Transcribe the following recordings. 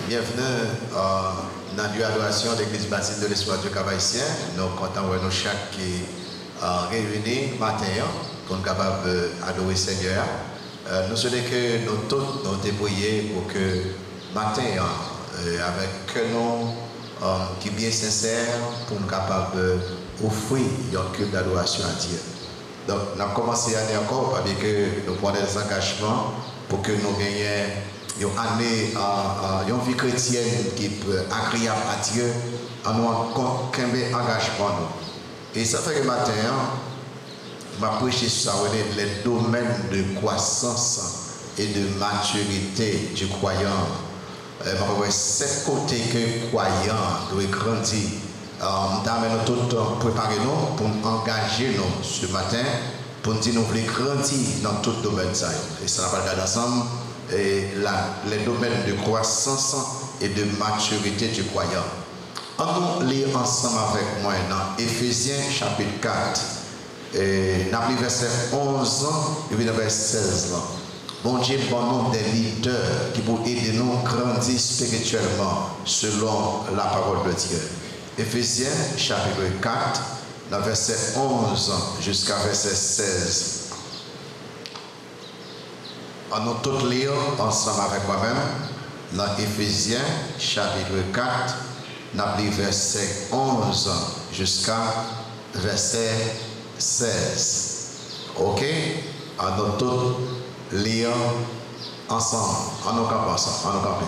Bienvenue dans la adoration de l'Église baptiste de l'Espoir du Cap-Haïtien. Nous sommes contents de nous chaque réunis matin pour nous capables d'adorer le Seigneur. Nous souhaitons que nous tous nous débrouillions pour que matin, avec nous qui est bien sincère, pour nous capables d'offrir un culte d'adoration à Dieu. Donc, nous avons commencé l'année encore avec que nous prenons des engagements pour que nous gagnions une vie chrétienne qui est agréable à Dieu, en nous engagement. Et ça fait que matin, je vais prêcher sur les domaines de croissance et de maturité du croyant. Je vais 7 côtés que le croyant doit grandir. Nous tous préparer nous pour nous engager nous ce matin, pour nous dire nous voulons grandir dans tout domaine. Et ça va regarder ensemble. Les domaines de croissance et de maturité du croyant. On lit ensemble avec moi dans Éphésiens chapitre 4, dans le verset 11 et puis dans le verset 16. Bon Dieu, bon nombre des leaders qui pour aider nous à grandir spirituellement selon la parole de Dieu. Éphésiens chapitre 4, dans le verset 11 jusqu'à verset 16. On nous tous lire ensemble avec moi-même dans Éphésiens chapitre 4, dans le verset 11 jusqu'à verset 16. Ok? On nous tous lire ensemble. On nous campe ensemble. On nous campe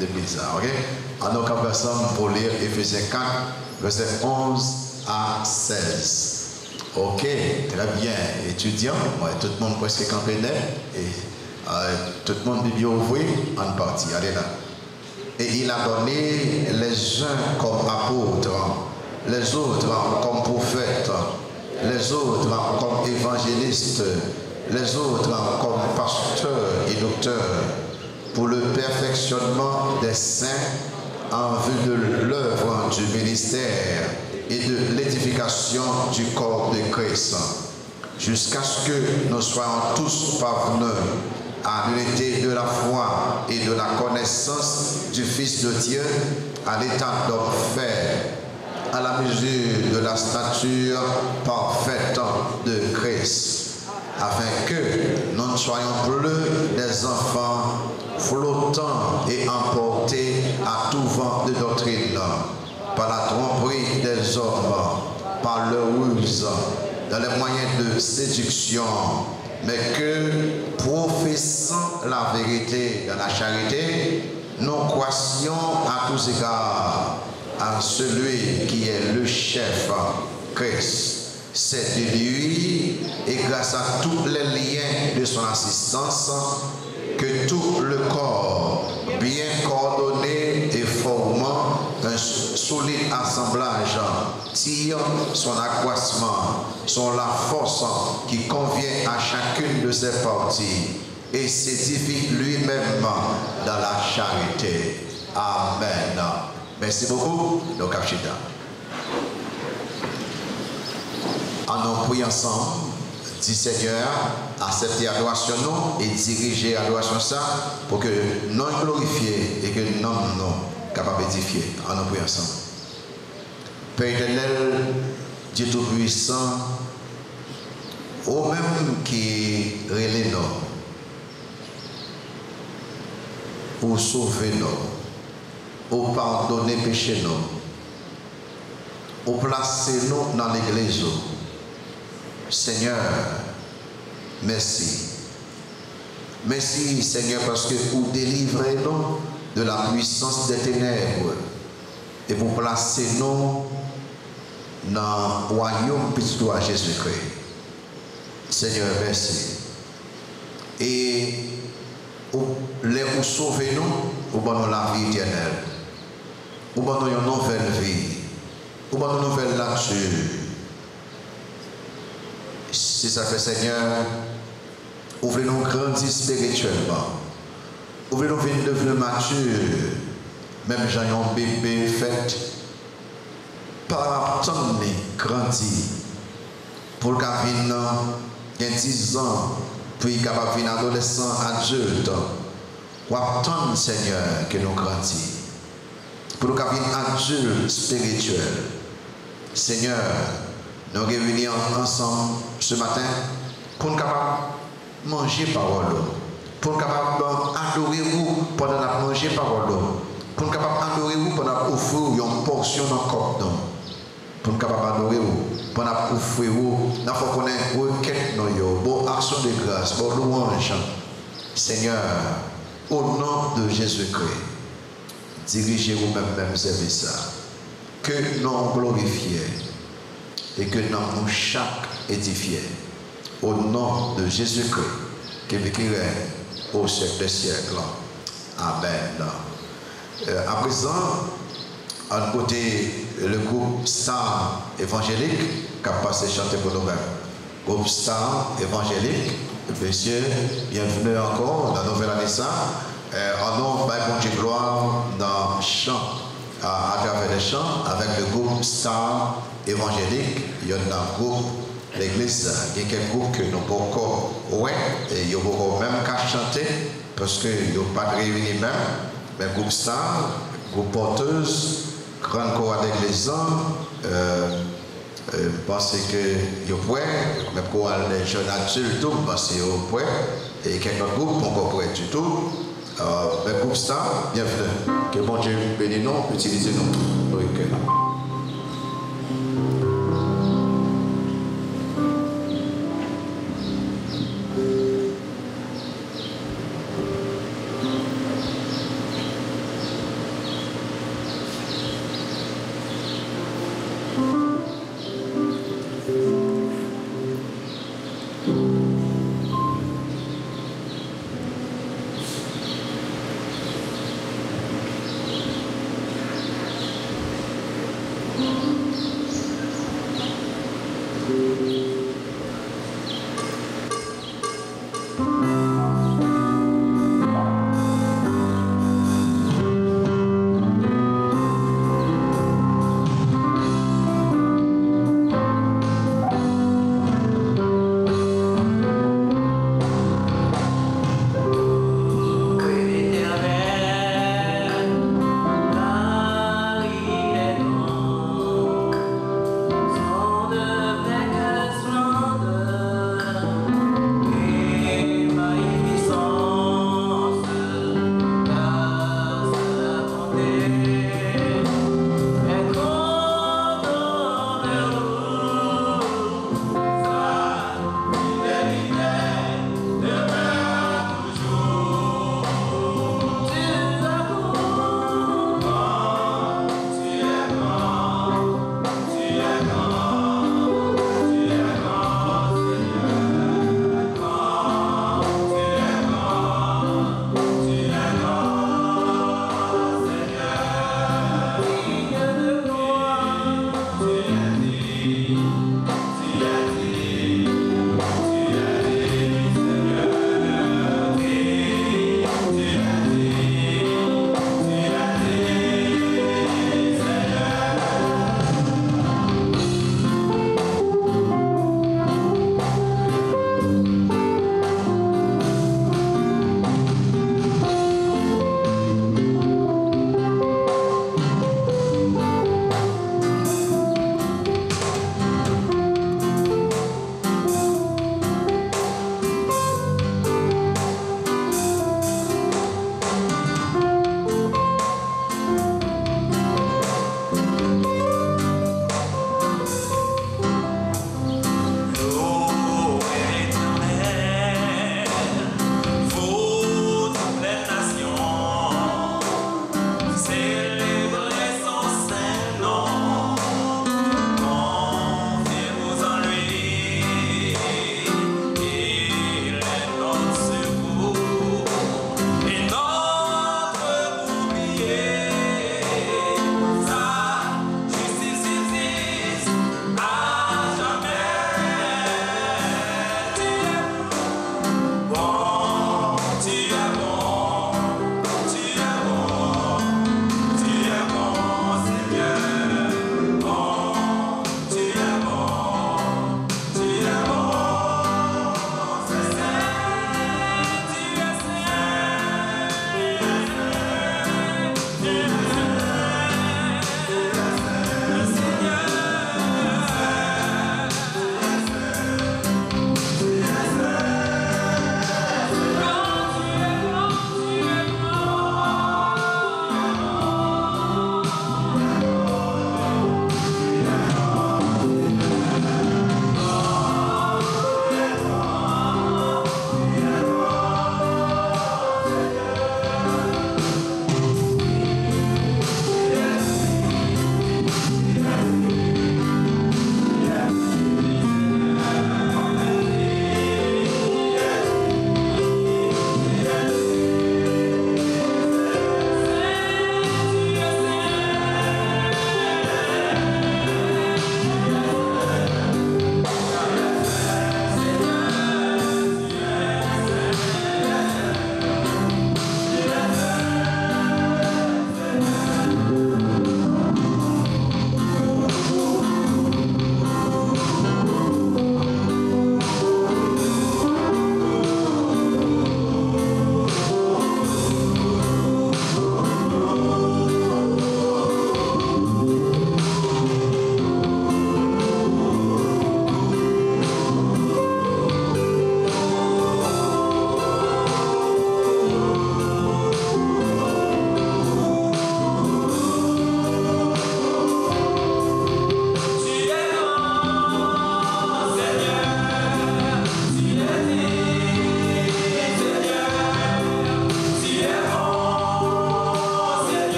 depuis ça. Ok? On nous campe ensemble pour lire Éphésiens 4, verset 11 à 16. Ok, très bien. Étudiants, tout le monde presque campé net et tout le monde bien ouvert en partie. Allez là. Et il a donné les uns comme apôtres, les autres comme prophètes, les autres comme évangélistes, les autres comme pasteurs et docteurs, pour le perfectionnement des saints en vue de l'œuvre du ministère et de l'édification du corps de Christ, jusqu'à ce que nous soyons tous parvenus à l'unité de la foi et de la connaissance du Fils de Dieu, à l'état d'homme fait, à la mesure de la stature parfaite de Christ, afin que nous ne soyons plus des enfants flottants et emportés à tout vent de doctrine, par la tromperie des hommes, par leur ruse, dans les moyens de séduction, mais que, professant la vérité dans la charité, nous croissions à tous égards à celui qui est le chef, Christ. C'est de lui et grâce à tous les liens de son assistance que tout le corps, bien coordonné et formant un solide assemblage, tire son accroissement, son la force qui convient à chacune de ses parties et s'édifie lui-même dans la charité. Amen. Merci beaucoup. Donc, en nous prions ensemble, dit Seigneur, accepter l'adoration nous et diriger l'adoration ça pour que nous glorifions et que nous sommes capables d'édifier. En nous prions ensemble. Père éternel, Dieu Tout-Puissant, au même qui relève nous, ou sauver nous, ou pardonner péché nous, ou placer nous dans l'église. Seigneur, merci. Merci Seigneur parce que vous délivrez nous de la puissance des ténèbres et vous placez nous dans le royaume petit toi Jésus-Christ. Seigneur, merci. Et vous sauvez nous, vous donnez la vie éternelle. Vous donnez une nouvelle vie. Vous donnez une nouvelle nature. Si ça fait Seigneur, ouvrez-nous grandir spirituellement. Ouvrez-nous devenir mature. Même j'ai un bébé fait par attendre grandir. Pour qu'il ait 10 ans, puis qu'il ait un adolescent adulte. ou attendre, Seigneur, que nous grandissions. Pour nous devenir adultes spirituels. Seigneur, nous réunir ensemble ce matin pour nous capables de manger parole. Pour nous capables d'adorer vous pendant que nous manger parole. Pour nous capables d'adorer vous pendant que offrir une portion dans le corps. Pour nous capables d'adorer vous pendant que offrir vous, nous faut connaître requête nous, bonne action de grâce, bonne louange. Seigneur, au nom de Jésus-Christ, dirigez-vous même service. Que nous glorifions et que nous chaque édifié. Au nom de Jésus-Christ, qui vit au siècle des siècles. Amen. À présent, à côté le groupe Star évangélique qui a passé chanter pour nous-mêmes. Groupe Star évangélique, messieurs, bienvenue encore dans la nouvelle année ça. En nom de Dieu gloire dans le chant, à travers les chants, avec le groupe Star évangélique. Il y a un groupe, l'église, il y a quelques groupes que nous ne pouvons encore, ouais, et il y a même qu'à chanter, parce qu'il n'y a pas de réunion même, mais groupe Star, groupe porteuse, grande chorale d'église, je pense que vous pouvez, mais pour les jeunes adultes, je pense que vous pouvez, et quelques autres groupes, encore pour être du tout. Le groupe Star, bienvenue. Que bon Dieu bénisse nous, utilisez-nous. Okay.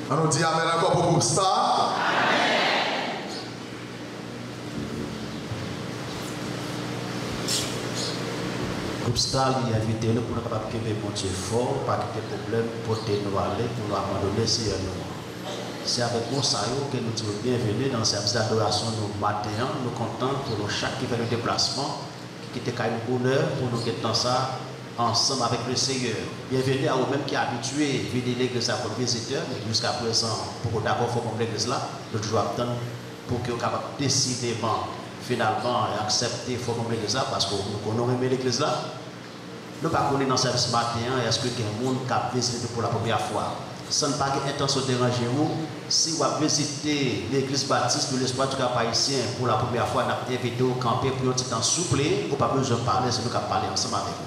On nous dit amen encore pour groupe Star. Groupe Star, il a invité nous pour nous capables de mon Dieu fort, pas de problème, pour nous aller, pour nous abandonner si nous. C'est avec nous que nous disons bienvenue dans le service d'adoration nous matin. Nous comptons pour nous chaque qui fait le déplacement, qui était un bonheur pour nous être dans ça ensemble avec le Seigneur. Bienvenue à vous-même qui est habitué à venir l'église comme visiteur, mais jusqu'à présent, pour d'accord faut comme l'église là, nous toujours attendre pour que vous capable décidément, finalement, accepter faut comme l'église là, parce que nous connaissons l'église là. Nous ne pouvons pas dans le service matin, est-ce que quelqu'un qui a visité pour la première fois? Ça ne pas intention de déranger vous. Si vous avez visité l'église baptiste de l'espoir du cap haïtien pour la première fois, nous avons invité au camper pour un petit temps souple, vous n'avez pas besoin de parler, c'est nous qui parler ensemble avec vous.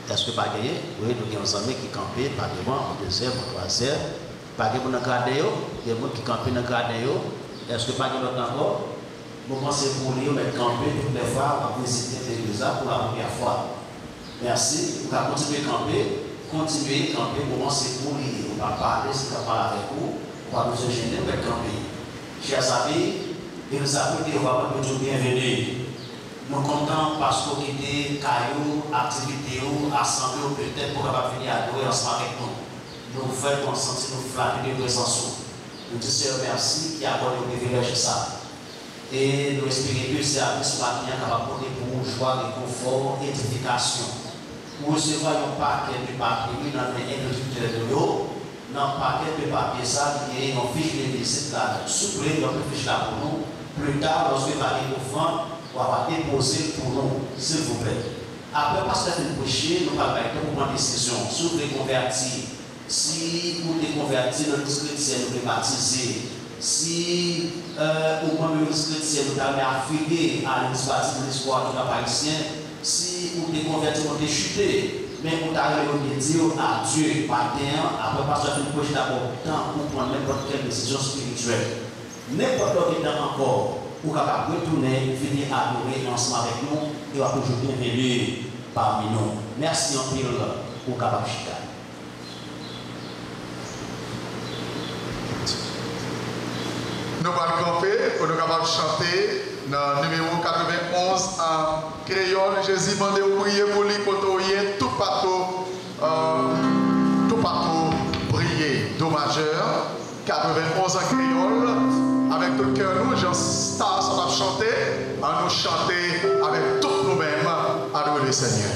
Est-ce que pas gagné? Oui, nous avons des amis qui campent, par exemple, en deuxième, en troisième. Par exemple, dans le gardien, il y a des gens qui campent dans le gardien. Est-ce que pas gagné encore? Vous pensez pour lui, mais camper toutes les fois, vous visiter l'église pour la première fois. Merci. Vous pouvez continuer à camper. Continuez à camper, moment c'est pour lui, on va parler, c'est qu'on parle avec vous, on va nous gêner, on va camper. Chers amis, et nous avons dit, on va vous bienvenue. Nous comptons parce que vous quittez cailloux, activités, assemblées, peut-être pour venir adorer ensemble avec nous. Nous vous faisons sentir nous flatter de présence. Nous disons merci qui a accordé le privilège ça. Et nous espérons que ce service matin capable de pour vous joie, réconfort, édification. Vous recevez un paquet de papier dans les instituteurs de l'eau, dans le paquet de papier, ça, il y a une fiche de visite là, souple, donc une fiche là pour nous. Plus tard, lorsque vous allez au fond, on va déposer pour nous, s'il vous plaît. Après, parce que nous prêchons, nous allons faire une décision. Si vous voulez convertir, si vous voulez convertir dans l'église chrétienne, vous voulez baptiser, si vous voulez l'église chrétienne, vous allez affilier à l'église baptiste de l'espoir du cap haïtien, si vous êtes converti, vous êtes chuté, mais vous avez dit à Dieu matin, après parce que vous pouvez d'abord temps pour prendre n'importe quelle décision spirituelle. N'importe quel temps encore, vous pouvez retourner, venir adorer ensemble avec nous et vous toujours bienvenue parmi nous. Merci en pile pour capable chita. Nous allons camper pour nous capables de chanter. Dans le numéro 91 en créole, Jésus m'a demandé de prier pour lui, tout partout, prier. Do majeur, 91 en créole, avec tout le cœur, nous, Jean Star, ça va chanter, à nous chanter avec tout nous-mêmes, adorer le Seigneur.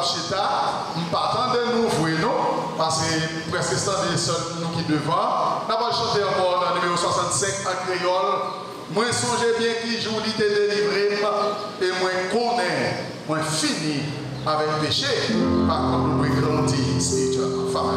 chita, nous partons de nous ouvrir nous, parce que presque 100 nous qui devant. Nous allons chanter encore dans le numéro 65 en créole. Moi, songez bien qui joue l'idée délivré, et moi, connais, moi, fini avec péché. Par contre, nous pouvons grandir spirituellement. Femme.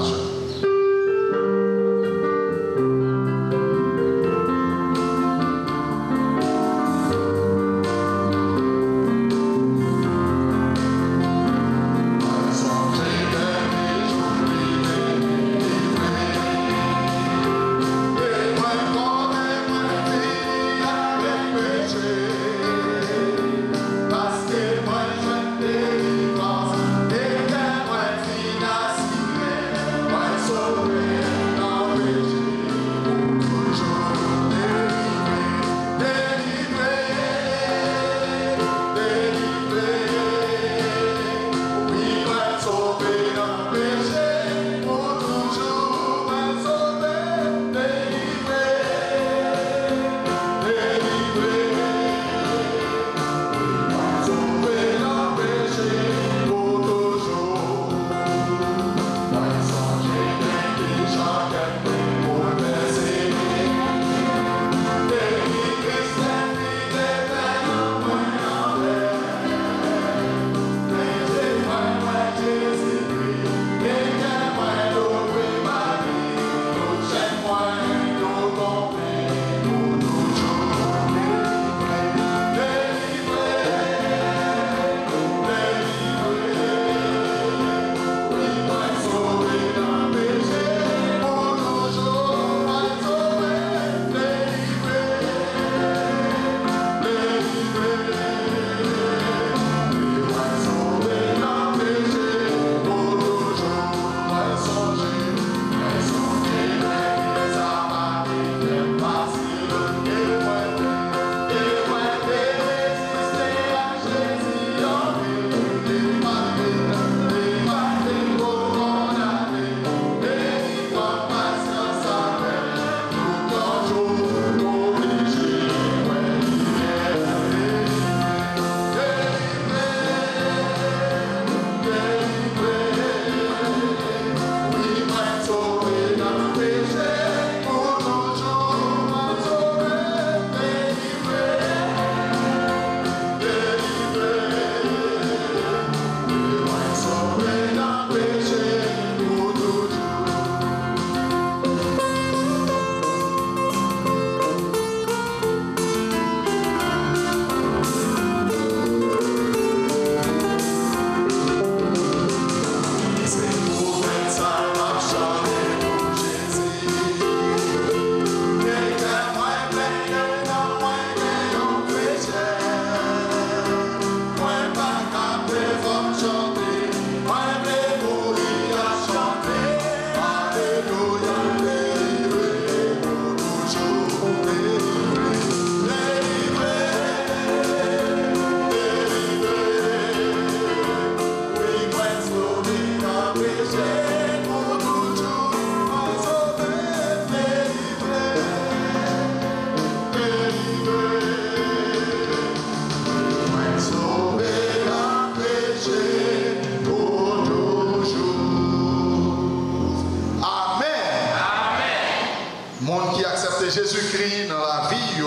Jésus-Christ dans la vie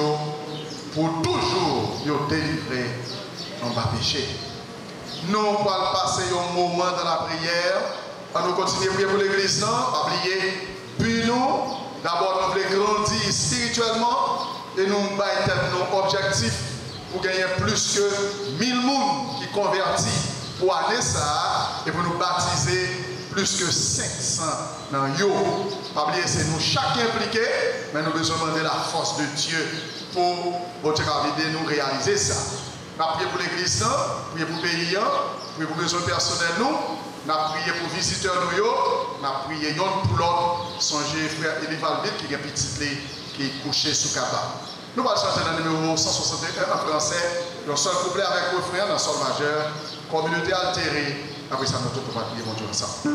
pour toujours délivrer dans le péché. Nous allons passer un moment dans la prière. On nous continuer à prier pour l'église, non? Pas oublier. Puis nous, d'abord, nous voulons grandir spirituellement et nous avons nos objectifs pour gagner plus que 1000 personnes qui convertissent pour année ça et pour nous baptiser plus que 500 dans yo. Pas oublier, c'est nous chacun impliqué, mais nous devons demander la force de Dieu pour aider nous réaliser ça. Nous avons prié pour l'église, prié pour le pays, prié pour les besoins personnels, nous avons prié pour les visiteurs, nous avons prié pour l'autre, songez frère Élie Valville qui est un petit qui est couché sous cabane. Nous allons chanter dans le numéro 161 en français, le seul couplet avec le frère dans le sol majeur, communauté altérée. Après ça, nous allons prier mon Dieu ensemble.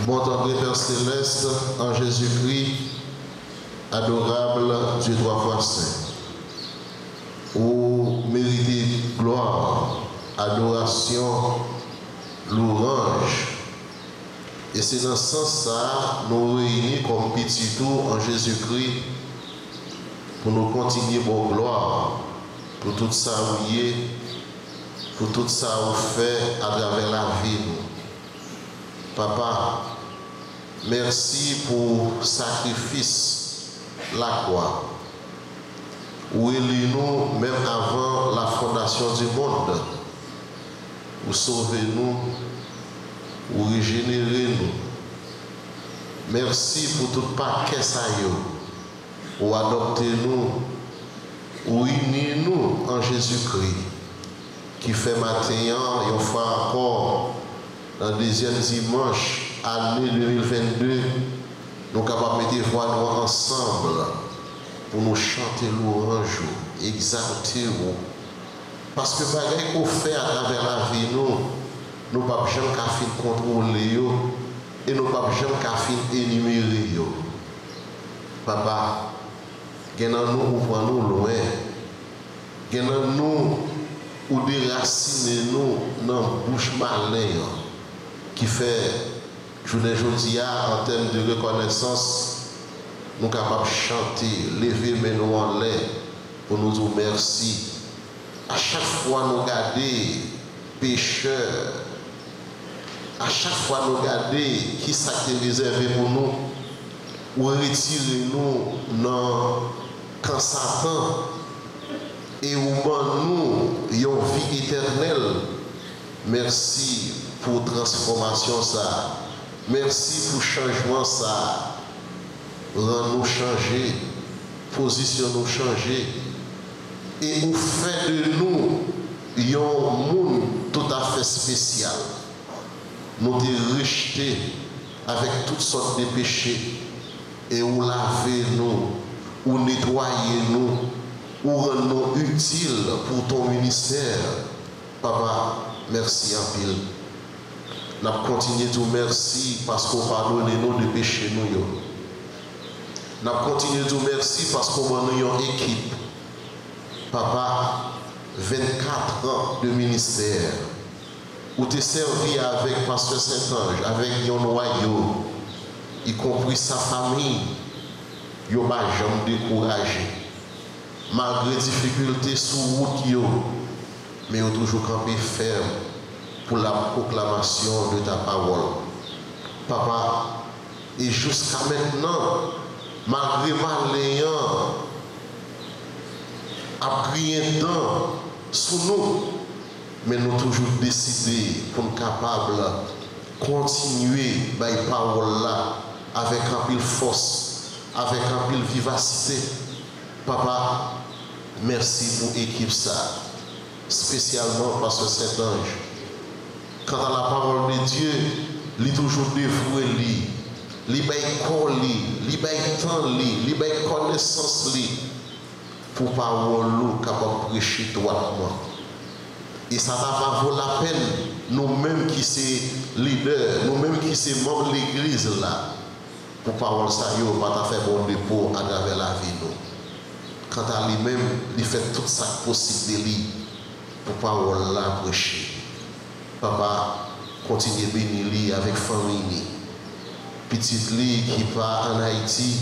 Bon tendre Père Céleste, en Jésus-Christ, adorable Dieu trois fois saint, où méritez gloire, adoration, louange. Et c'est dans ce sens-là, nous réunis comme petit tour en Jésus-Christ pour nous continuer pour gloire, pour tout ça où il est, pour tout ça où fait à travers la vie. Papa, merci pour le sacrifice, la croix. Où nous, même avant la fondation du monde, pour sauver nous, pour régénérer nous. Merci pour tout paquet ça pour adopter nous, pour unir nous en Jésus-Christ, qui fait matin, une fois encore, dans le deuxième dimanche, année 2022, nous sommes capables de mettre voix nous ensemble pour nous chanter louange, exalter. Parce que pareil qu'on fait à travers la vie, nous ne pouvons pas jamais contrôler et nous ne pouvons pas jamais énumérer. Papa, nous pour nous loin, nous ou déraciner nous dans la bouche malin qui fait, je dis en termes de reconnaissance, nous sommes capables de chanter, lever mes nous en l'air pour nous dire merci. À chaque fois nous garder pécheurs, à chaque fois nous garder qui s'est réservé pour nous, ou retirer nous dans quand Satan et où nous une vie éternelle. Merci pour transformation ça. Merci pour changement ça. Rends-nous changer, position nous changer. Et vous fait de nous un monde tout à fait spécial. Nous te rejetés avec toutes sortes de péchés. Et vous lavez nous, vous nettoyez nous, vous rendez-nous utiles pour ton ministère. Papa, merci en pile. Nous continuons de merci parce qu'on pardonne nous de péchés nous. Nous continuons de merci parce qu'on a une équipe. Papa, 24 ans de ministère, où tu es servi avec Pasteur Saint-Ange, avec un noyau, y compris sa famille, il n'a jamais découragé. Malgré les difficultés sous route, mais il a toujours campé ferme pour la proclamation de ta parole. Papa, et jusqu'à maintenant, malgré malveillant, a pris un temps sous nous, mais nous toujours décidé pour nous capables de continuer par les paroles là avec un peu de force, avec un peu de vivacité. Papa, merci pour l'équipe ça, spécialement parce que Saint-Ange, quant à la parole de Dieu, il est toujours dévoué, il a corps, il a temps, il a connaissance pour parole capable de prêcher droitement. Et ça va vaut la peine, nous-mêmes qui sommes leaders, nous-mêmes qui sommes membres de l'église là, pour parole ça, il va pas faire bon dépôt à travers la vie. Quant à lui-même, il fait tout ça possible de lui pour parole là prêcher. Papa, continue de bénir lui avec famille. Petite lui qui part en Haïti,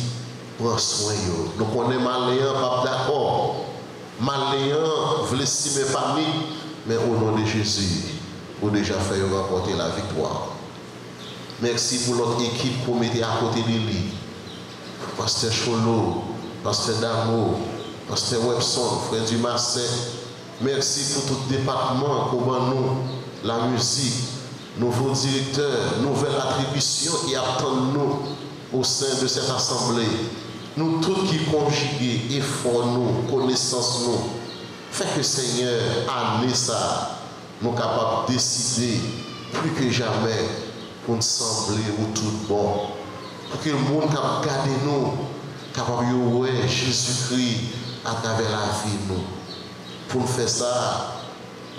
prends soin. Donc on est malléant, pas d'accord. Malléant, veut estimer famille, mais au nom de Jésus, vous déjà fait remporter la victoire. Merci pour l'autre équipe pour mettre à côté de lui. Pasteur Cholo, Pasteur Damo, Pasteur Webson, Frère Dumasset. Merci pour tout le département pour nous, la musique, nouveau directeur, nouvelle attribution qui attendent nous au sein de cette assemblée. Nous tous qui conjuguons effort nous, connaissance nous, fait que Seigneur, année ça, nous sommes capables de décider plus que jamais pour nous sembler ou tout bon. Pour que le monde capable garder nous, capable de voir Jésus-Christ à travers la vie nous. Pour nous faire ça,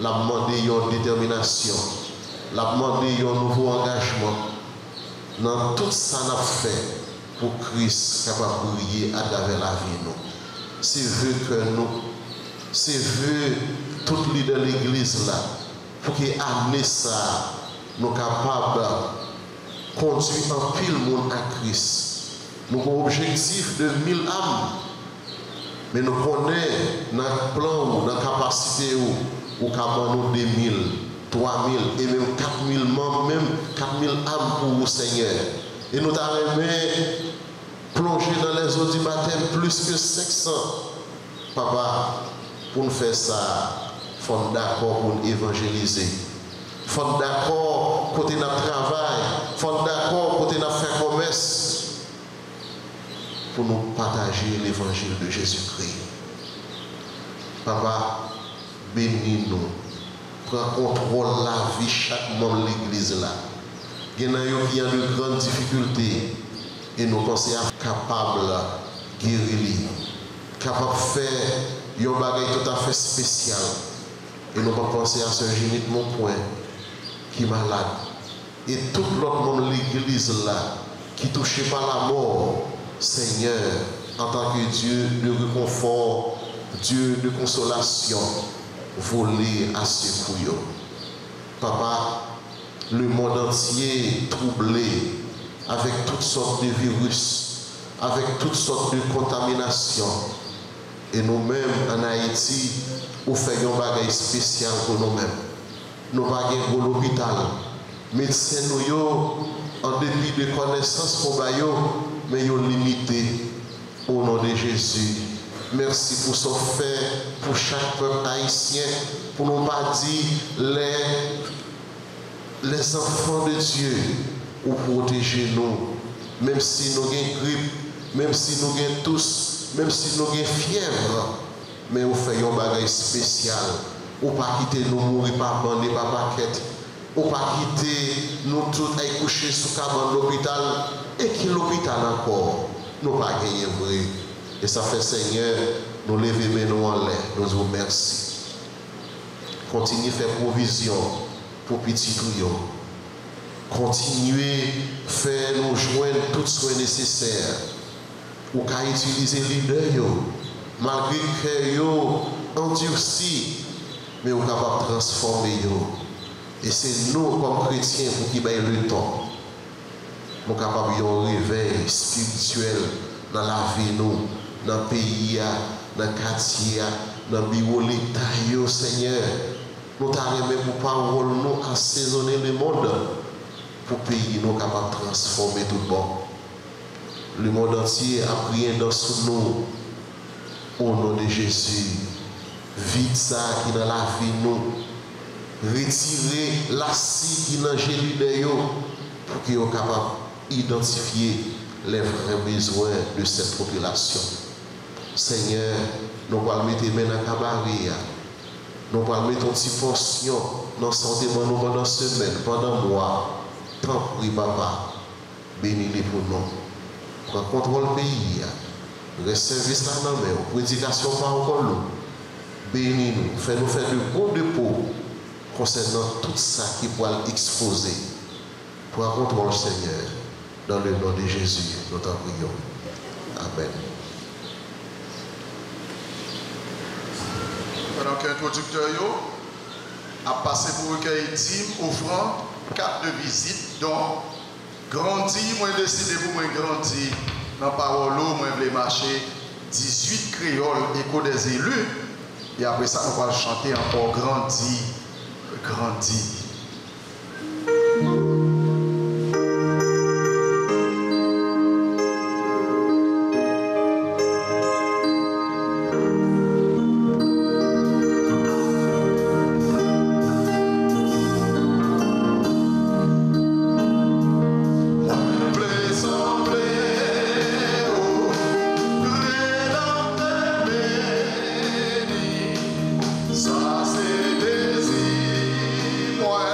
la demander une détermination, la demander un nouveau engagement. dans tout ça n'a fait pour Christ capable de briller à travers la vie nous. C'est vrai que nous, c'est vrai tout leader de l'église là, pour qu'il ait ça, nous capables de conduire un pile monde à Christ. Nous avons un objectif de 1000 âmes. Mais nous connaissons notre plan, notre capacité, ou nous 2000, 3000 et même 4000 membres, même 4000 âmes pour vous, Seigneur. Et nous avons plongé dans les eaux du baptême plus que 500. Papa, pour nous faire ça, il faut d'accord pour nous évangéliser. Il faut d'accord côté notre travail. Il faut d'accord côté notre faire commerce. Pour nous partager l'évangile de Jésus-Christ. Papa, bénis-nous. Prends contrôle la vie chaque membre de l'église là. Il y a de grandes difficultés et nous pensons capables de guérir, capables de faire un bagage tout à fait spécial. Et nous pensons à Sœur Génite Monpoint qui est malade. Et tout l'autre membre de l'église là qui est touché par la mort. Seigneur, en tant que Dieu de réconfort, Dieu de consolation, voler à ce pour eux. Papa, le monde entier troublé avec toutes sortes de virus, avec toutes sortes de contaminations. Et nous-mêmes en Haïti, nous faisons un bagage spécial pour nous-mêmes. Nous n'avons pas de l'hôpital. Médecins, nous, en dépit de connaissances pour nous, mais ils ont limité au nom de Jésus. Merci pour ce fait pour chaque peuple haïtien, pour nous pas dire les enfants de Dieu, ou protéger nous, même si nous avons grippe, même si nous avons tous, même si nous avons fièvre, mais vous faites un bagage spécial, ou pas quitter nous mourir par bande, par paquette, ou pas quitter nous tous à coucher sous cabane de l'hôpital. Et qui l'hôpital encore, nous pas gagné vrai. Et ça fait Seigneur, nous lever nous en l'air, nous vous remercions. Continuez à faire provision pour petit tuyau. Continuez à faire nous joindre tous les soins nécessaires. Ou qu'à utiliser l'idée, malgré que vous endurci, mais vous capable de transformer. Et c'est nous comme chrétiens pour qui baillent le temps. Nous sommes capables de un réveil spirituel dans la vie, nous, dans le pays, dans le quartier, dans le bureau de l'État, Seigneur. Nous t'arrêtons pour parole, nous assaisonner le monde pour que le pays nous capable de transformer tout bon. Le monde entier a prié dans sous nous au nom de Jésus. Vite ça qui dans la vie, nous. Retirer la scie qui dans le pour qu'ils soient capables identifier les vrais besoins de cette population. Seigneur, nous allons mettre les mains dans la cabaret. Nous allons mettre une petite portion dans la santé pendant la semaine, pendant le mois. Tant pis, papa. Bénis-les pour nous. Prends contrôle du pays. Reste service là dans la main. Prédication par encore nous. Bénis-nous. Fais-nous faire de bons dépôts concernant tout ça qui pourra exposer. Prends contrôle, Seigneur. Dans le nom de Jésus, nous t'en prions. Amen. Pendant qu'un introducteur a passé pour recueillir 10 offrandes, 4 de visite, donc grandi, moi décidé pour moi grandir dans la parole, moi je vais marcher 18 créoles, écho des élus, et après ça on va chanter encore grandi, grandi. Ça c'est désir, moi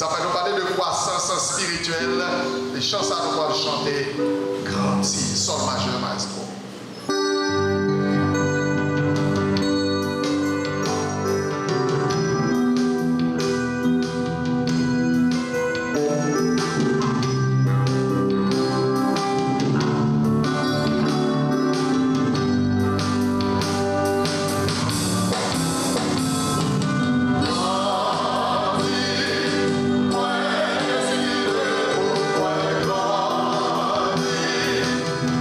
ça va nous parler de croissance spirituelle. Les chants, ça nous va chanter grandi, sol majeur, maestro.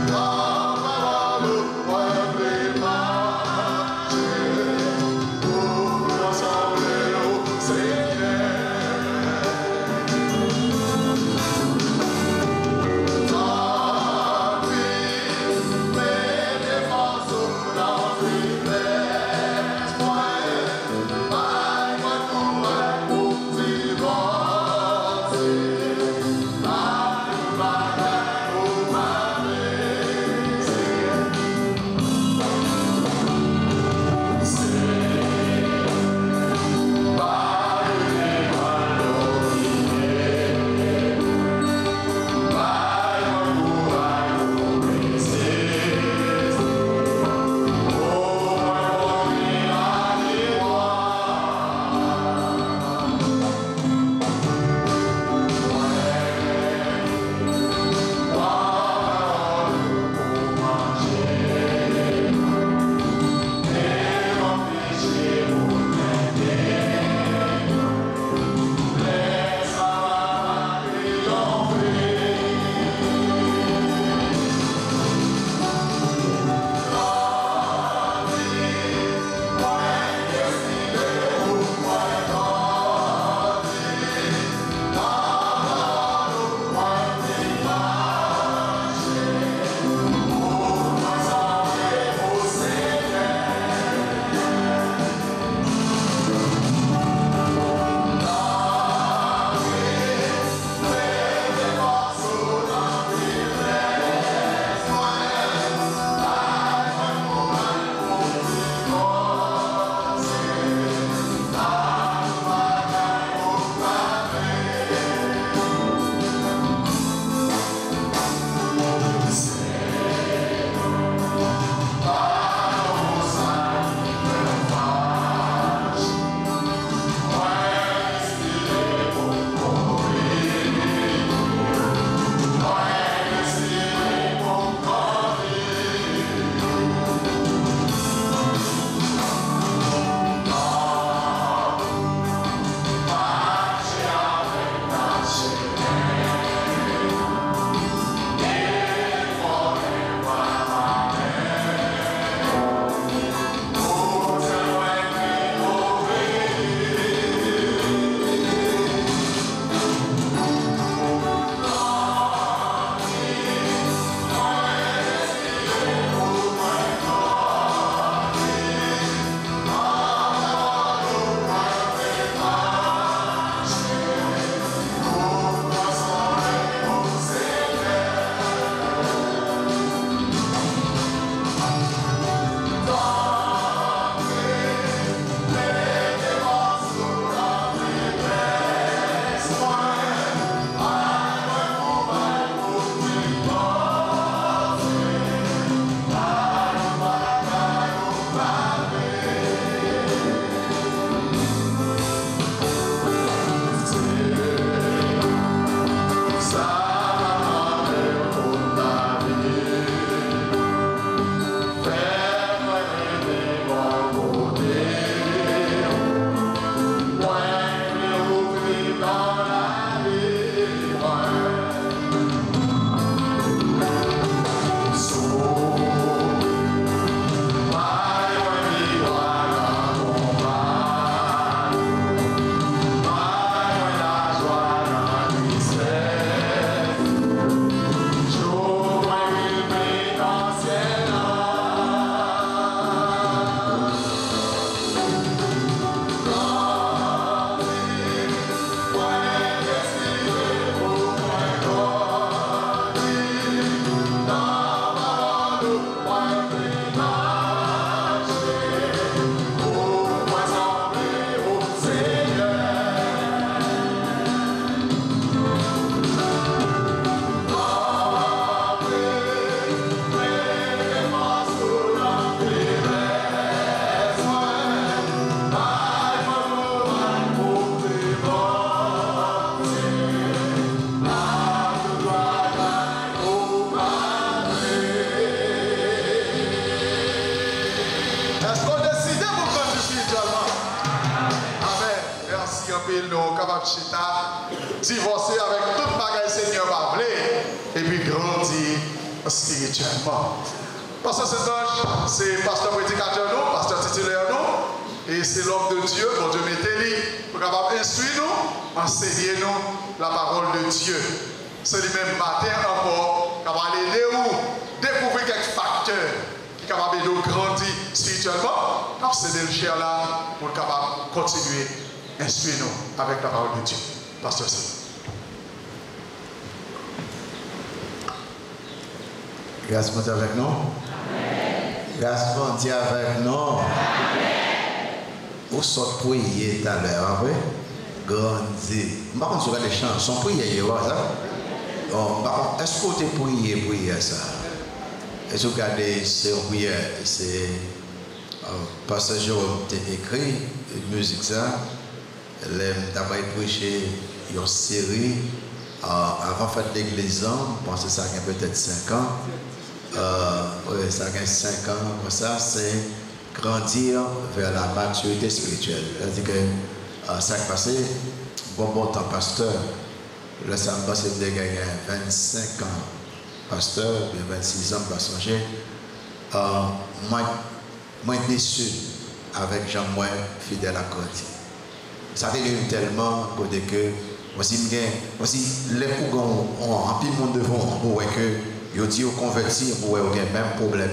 Gloire nous capables de divorcer avec tout bagage Seigneur va et puis grandir spirituellement. Pasteur Saint-Ange, c'est pasteur prédicateur nous, pasteur titulaire nous, et c'est l'homme de Dieu, bon Dieu mettez-lui pour capable instruire nous, enseigner nous la parole de Dieu. C'est lui-même matin encore, capable d'aider ou découvrir quelques facteurs qui sont capables de grandir spirituellement. Donc c'est le cher là pour capable continuer à instruire nous avec la parole de Dieu. Pasteur Saint. Grâce pour Dieu avec nous. Grâce pour Dieu avec nous. Où sont prier tout à l'heure, après? Grandir. Je ne sais pas si les chansons prier, ça. Est-ce que tu prier ça? Est-ce que vous regardez ces prières? C'est parce que j'ai écrit une musique ça. D'abord prêché une série avant de faire l'église, je pense que ça a peut-être 5 ans. Ça a 5 ans, comme ça, c'est grandir vers la maturité spirituelle. C'est-à-dire que ça a passé, bon temps pasteur. Là, ça me passe de gagner 25 ans pasteur, 26 ans passager. Moi, déçu avec Jean-Moi fidèle à Corti. Ça a été tellement que voici les courants ont rempli le monde devant pour que ils dit convertir pour avoir le même problème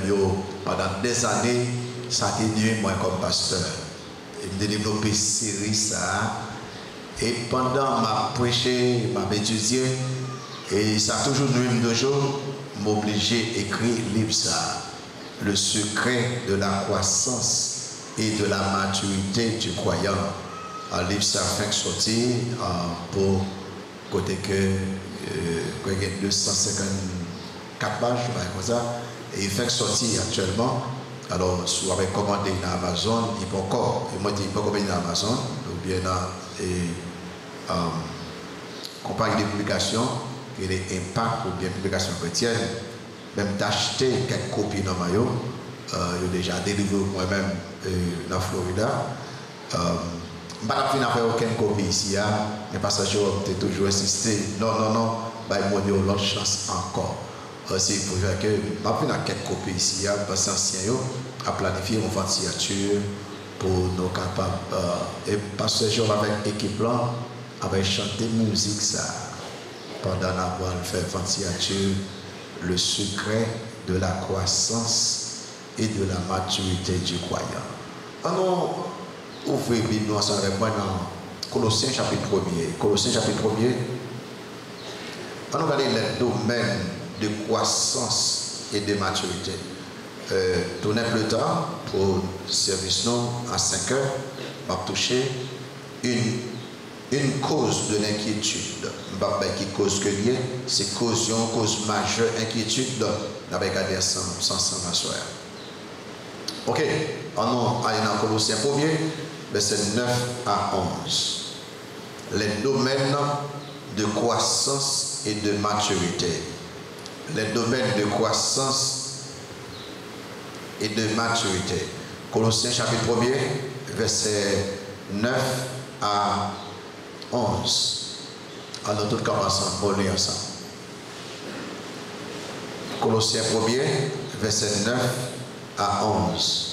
pendant des années. Ça a été moi comme pasteur. J'ai développé une série ça. Et pendant ma prêché, ma étudié, et ça a toujours nous de jour, m'obliger à écrire livre ça. Le secret de la croissance et de la maturité du croyant. Un livre ça fait sortir pour côté que 254 pages, comme ça, et il fait sortir actuellement. Alors, si vous avez commandé dans Amazon, il peut encore, et moi je dis pas commander dans Amazon, ou bien dans compagnie de publication, qui est Impact ou bien publication chrétienne, même d'acheter quelques copies dans Mayo, j'ai déjà délivré moi-même dans Florida. Je ne vais pas faire aucune copie ici, mais parce que j'ai toujours insisté, non, il y a l'autre chance encore. C'est pour dire que je vais faire quelques copies ici, parce que ancien a planifié une ventilature pour nous capables. Et parce que j'ai avec l'équipe là, avec chanté musique ça, pendant avoir fait ventilature, le secret de la croissance et de la maturité du croyant. Alors, ouvrez la Bible ensemble avec moi dans Colossiens chapitre 1er. Colossiens chapitre 1er. On va regarder les domaines de croissance et de maturité. Tournez le temps pour le service non à 5 heures. On va toucher une cause de l'inquiétude. Qui cause que lié, c'est cause majeure inquiétude. On va regarder ensemble ma soeur. Ok, on allons dans Colossiens 1er, verset 9 à 11. Les domaines de croissance et de maturité. Les domaines de croissance et de maturité. Colossiens chapitre 1er, verset 9 à 11. Alors tout commence ensemble, lire ensemble. Colossiens 1er, verset 9 à 11.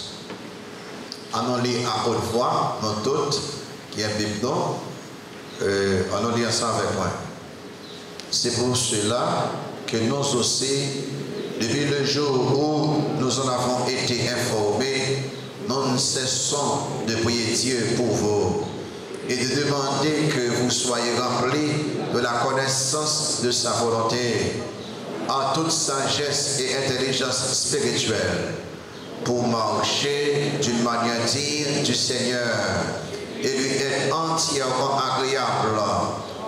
On lit à haute voix, dans toutes, qui est Bible, on lit ensemble avec moi. C'est pour cela que nous aussi, depuis le jour où nous en avons été informés, nous ne cessons de prier Dieu pour vous et de demander que vous soyez remplis de la connaissance de sa volonté en toute sagesse et intelligence spirituelle pour marcher d'une manière digne du Seigneur et lui être entièrement agréable,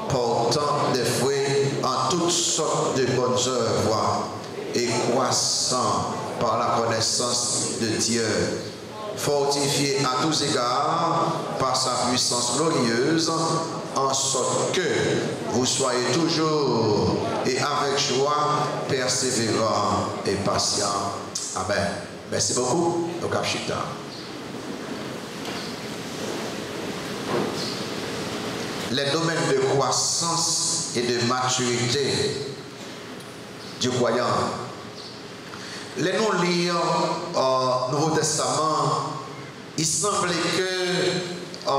portant des fruits en toutes sortes de bonnes œuvres et croissant par la connaissance de Dieu, fortifié à tous égards par sa puissance glorieuse, en sorte que vous soyez toujours et avec joie persévérants et patients. Amen. Merci beaucoup. Donc, les domaines de croissance et de maturité du croyant. Les nous lire au Nouveau Testament, il semble que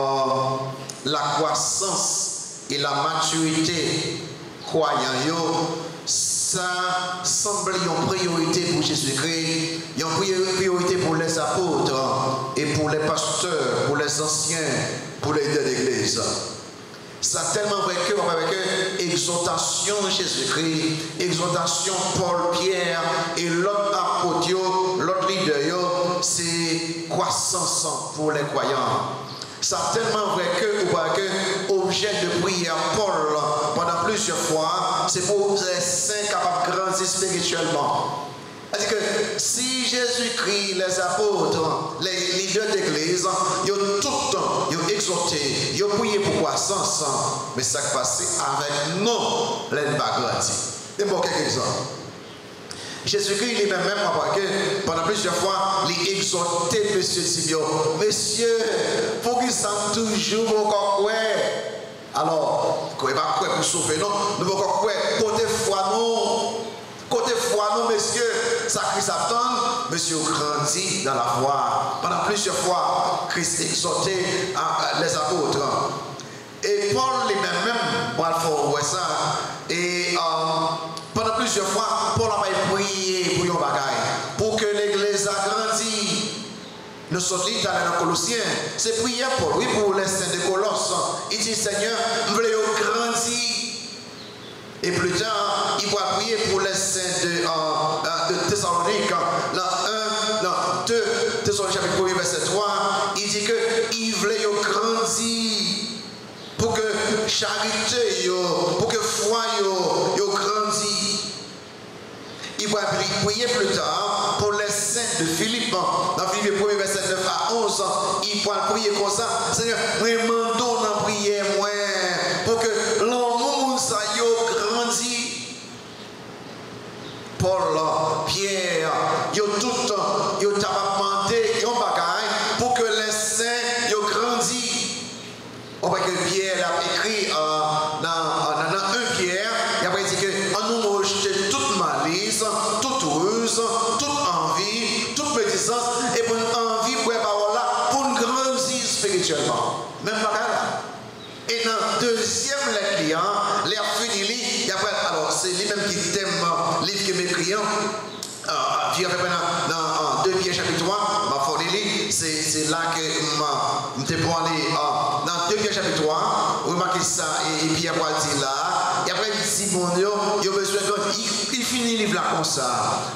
la croissance et la maturité croyant, ça semble une priorité pour Jésus-Christ, une priorité pour les apôtres et pour les pasteurs, pour les anciens, pour les leaders d'église. Ça tellement vrai que, avec exhortation Jésus-Christ, exhortation Paul, Pierre et l'autre apôtre, l'autre leader, c'est croissance pour les croyants. Ça tellement vrai que objet de prière Paul pendant plusieurs fois, c'est pour les saints capables de grandir spirituellement. C'est-à-dire que si Jésus-Christ, les apôtres, les leaders d'église, ils ont tout le temps, ils ont exhorté, ils ont prié pour croissance, mais ça qui passe avec nous, les bagages. Et pour quelques exemples. Jésus-Christ, il est même pendant plusieurs fois, il exhortait M. Sibio. Monsieur, pour qu'il s'en toujours encore quoi. Alors, il va quoi pour sauver nous, nous allons quoi côté foi nous. Côté foi, nous, messieurs, ça Christ attend, monsieur grandit dans la foi. Pendant plusieurs fois, Christ exhortait les apôtres. Et Paul, lui-même, pour faire ça. Et pendant plusieurs fois, Paul a prié pour un bagaille, pour que l'église a grandi. Nous sommes dans les Colossiens, c'est prière Paul, oui, pour les saints de Colosse. Il dit, Seigneur, nous voulons grandir. Et plus tard, il va prier pour les saints de Thessalonique. Dans 2 Thessalonique chapitre 1, verset 3, il dit qu'il voulait grandir pour que charité, pour que foi grandisse. Il va prier plus tard pour les saints de Philippe. Dans Philippe 1, verset 9 à 11, il va prier comme ça. Seigneur, nous demandons dans prière pour que l'amour ça grandit. Paul, Pierre, ils ont tout demandé un bagage pour que les saints grandissent. On voit que Pierre a écrit dans 1 Pierre, il a dit que on nous rejette toute malice, toute ruse, toute envie, toute médisance, et pour une envie pour la parole là, pour nous grandir spirituellement. Même bagage là. Et dans le deuxième client, les fini, il y a alors c'est lui-même qui thème le livre que mes clients. Dans 2 Pierre chapitre 3, c'est là que je vais aller dans 2 Pierre chapitre 3, remarquez ça, et puis après il dit là, et après il dit bon Dieu, il a besoin il finit le livre là comme ça,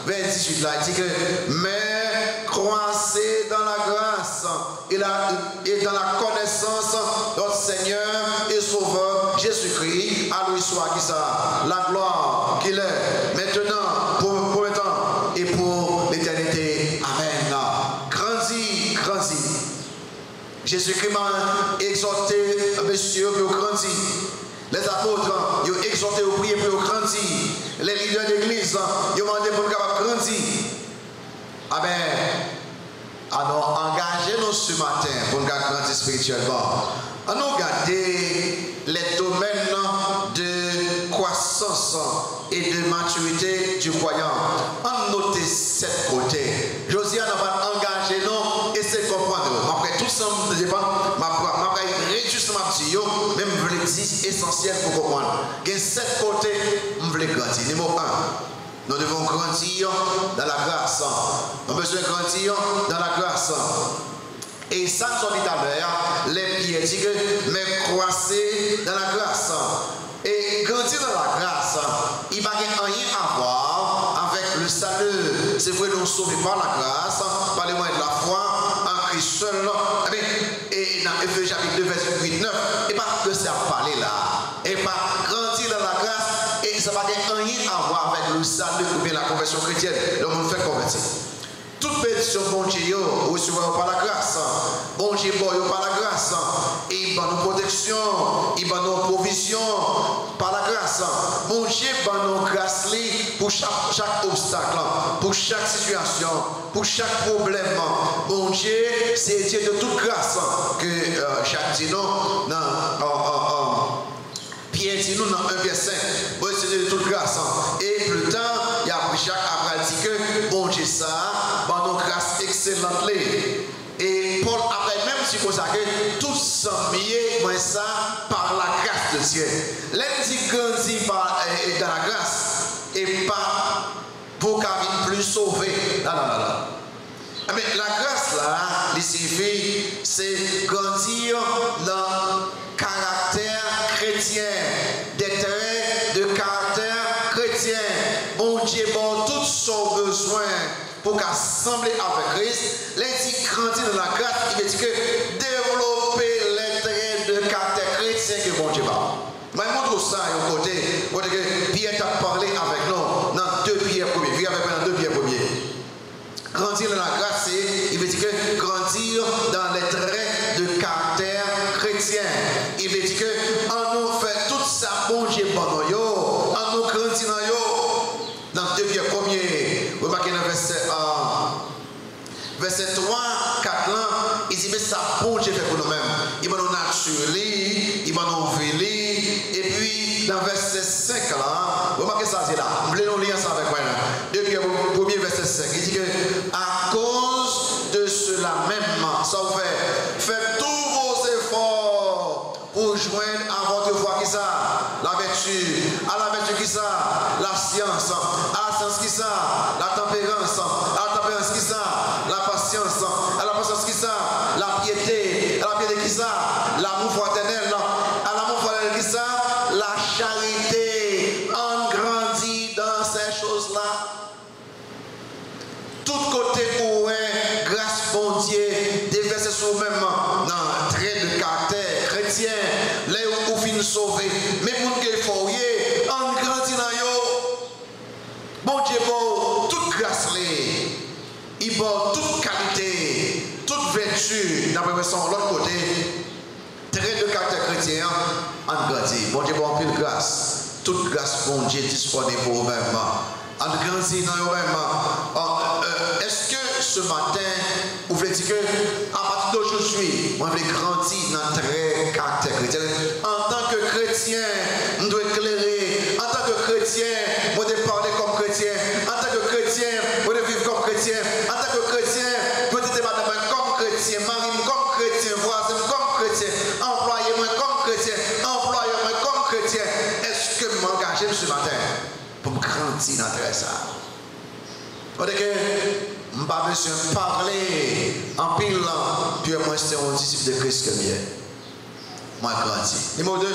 vers 18 là, il dit que mais croissez dans la grâce et dans la connaissance de notre Seigneur et Sauveur Jésus-Christ, à lui soit qui ça, la gloire qu'il est maintenant, pour maintenant et pour l'éternité. Amen. Grandis. Jésus-Christ m'a exhorté, monsieur, pour grandir. Les apôtres, ils ont exhorté au prier pour grandir. Les leaders d'église, ils ont demandé pour grandir. Amen. Alors, engagez-nous ce matin pour grandir spirituellement. Nous regarder les domaines de croissance et de maturité du croyant. On note 7 côtés. Josiane va engager nous et c'est comprendre. Après tout ça, je dépend. Je vais réduire ma petite, même je veux dire essentiel pour comprendre. Il y a 7 côtés, je veux grandir. Numéro 1. Nous devons grandir dans la grâce. Nous devons grandir dans la grâce. Et ça, nous dit à l'heure, les pierres disent que mais croissez dans la grâce. Et grandir dans la grâce, il n'y a rien à voir avec le salut. C'est vrai, nous sommes sauvés par la grâce, par les moyens de la foi, en Christ seul. Et dans Ephésiens chapitre 2, verset 8, 9, et pas que ça parler là. Et pas grandir dans la grâce, et ça n'a rien à voir avec le salut ou bien la conversion chrétienne. Le monde fait convertir. Toute pétition, bon Dieu, recevons par la grâce. Bon Dieu, par la grâce. Et il va nous protection, il va nous provision par la grâce. Bon Dieu, va nous grâce pour chaque obstacle, pour chaque situation, pour chaque problème. Bon Dieu, c'est Dieu de toute grâce que chaque dit non, Pierre dit nous dans 1 verset 5, bon c'est de toute grâce. Et plus tard, il y a Jacques après dit que bon Dieu ça, par nos grâces excellentes. Et Paul après même si comme ça que tout s'ennuyer moi ça par la grâce de Dieu. L'un dit grandi par dans la grâce et pas pour qu'elle plus sauvé. Non. Mais la grâce là, il signifie c'est grandir dans caractère chrétien, des traits de caractère chrétien. Bon Dieu, bon tout son besoin pour qu'assembler avec Christ, les grandir dans la grâce, il veut dire que développer les traits de caractère chrétien que bon Dieu va. Mais montre ça à un côté, que Pierre t'a parlé avec nous dans 2 Pierre 1er. Viens avec moi dans 2 Pierre 1er. Grandir dans la grâce, il veut dire que grandir dans les traits de caractère chrétien. Il veut dire que en nous fait tout ça bon Dieu bon yo, en nous grandir dans 2 Pierre 1er. Remarquez dans verset 3, 4 ans, il dit mais ça bon Dieu fait pour nous-mêmes. Il va nous naturel, il va nous véler. Et puis dans verset 5 là, remarquez ça c'est là. Vous voulez nous lire ça avec moi là. 2 Pierre 1er verset 5. Il dit que à cause de cela même, ça vous fait, faites tous vos efforts pour joindre à votre foi qui ça, la vertu, à la vertu qui ça, la science, à la science qui ça, la tempérance, à la tempérance qui ça, la patience, à la patience qui ça, la piété, à la piété qui ça, l'amour fraternel, à l'amour fraternel qui ça, la charité, on grandit dans ces choses-là. Tout côté où est grâce bon Dieu, déverser sur même dans trait de caractère chrétien, là où finit sauvé, mais pour qu'il faut on grandit dans yo. Bon Dieu pour toute grâce il pour toute qualité, toute vertu, d'après son l'autre côté, trait de caractère chrétien, on grandit. Bon Dieu pour pile grâce, toute grâce bon Dieu disponible pour vous-même. On grandit dans vous-même. Est-ce que ce matin, vous voulez dire que à partir d'aujourd'hui, on veut grandir dans notre caractère chrétien? En tant que chrétien, on doit éclairer. En tant que chrétien, on doit parler comme chrétien. En tant que chrétien, on doit vivre comme chrétien. En tant que chrétien, peut-être madame comme chrétien, mari comme chrétien, voisin comme chrétien, employé-moi comme chrétien, employé-moi comme chrétien. Est-ce que je m'engage ce matin pour grandir dans ça? Parce que je n'ai pas besoin de parler en pile, puis moi c'est un disciple de Christ que je moi grandir. Numéro 2,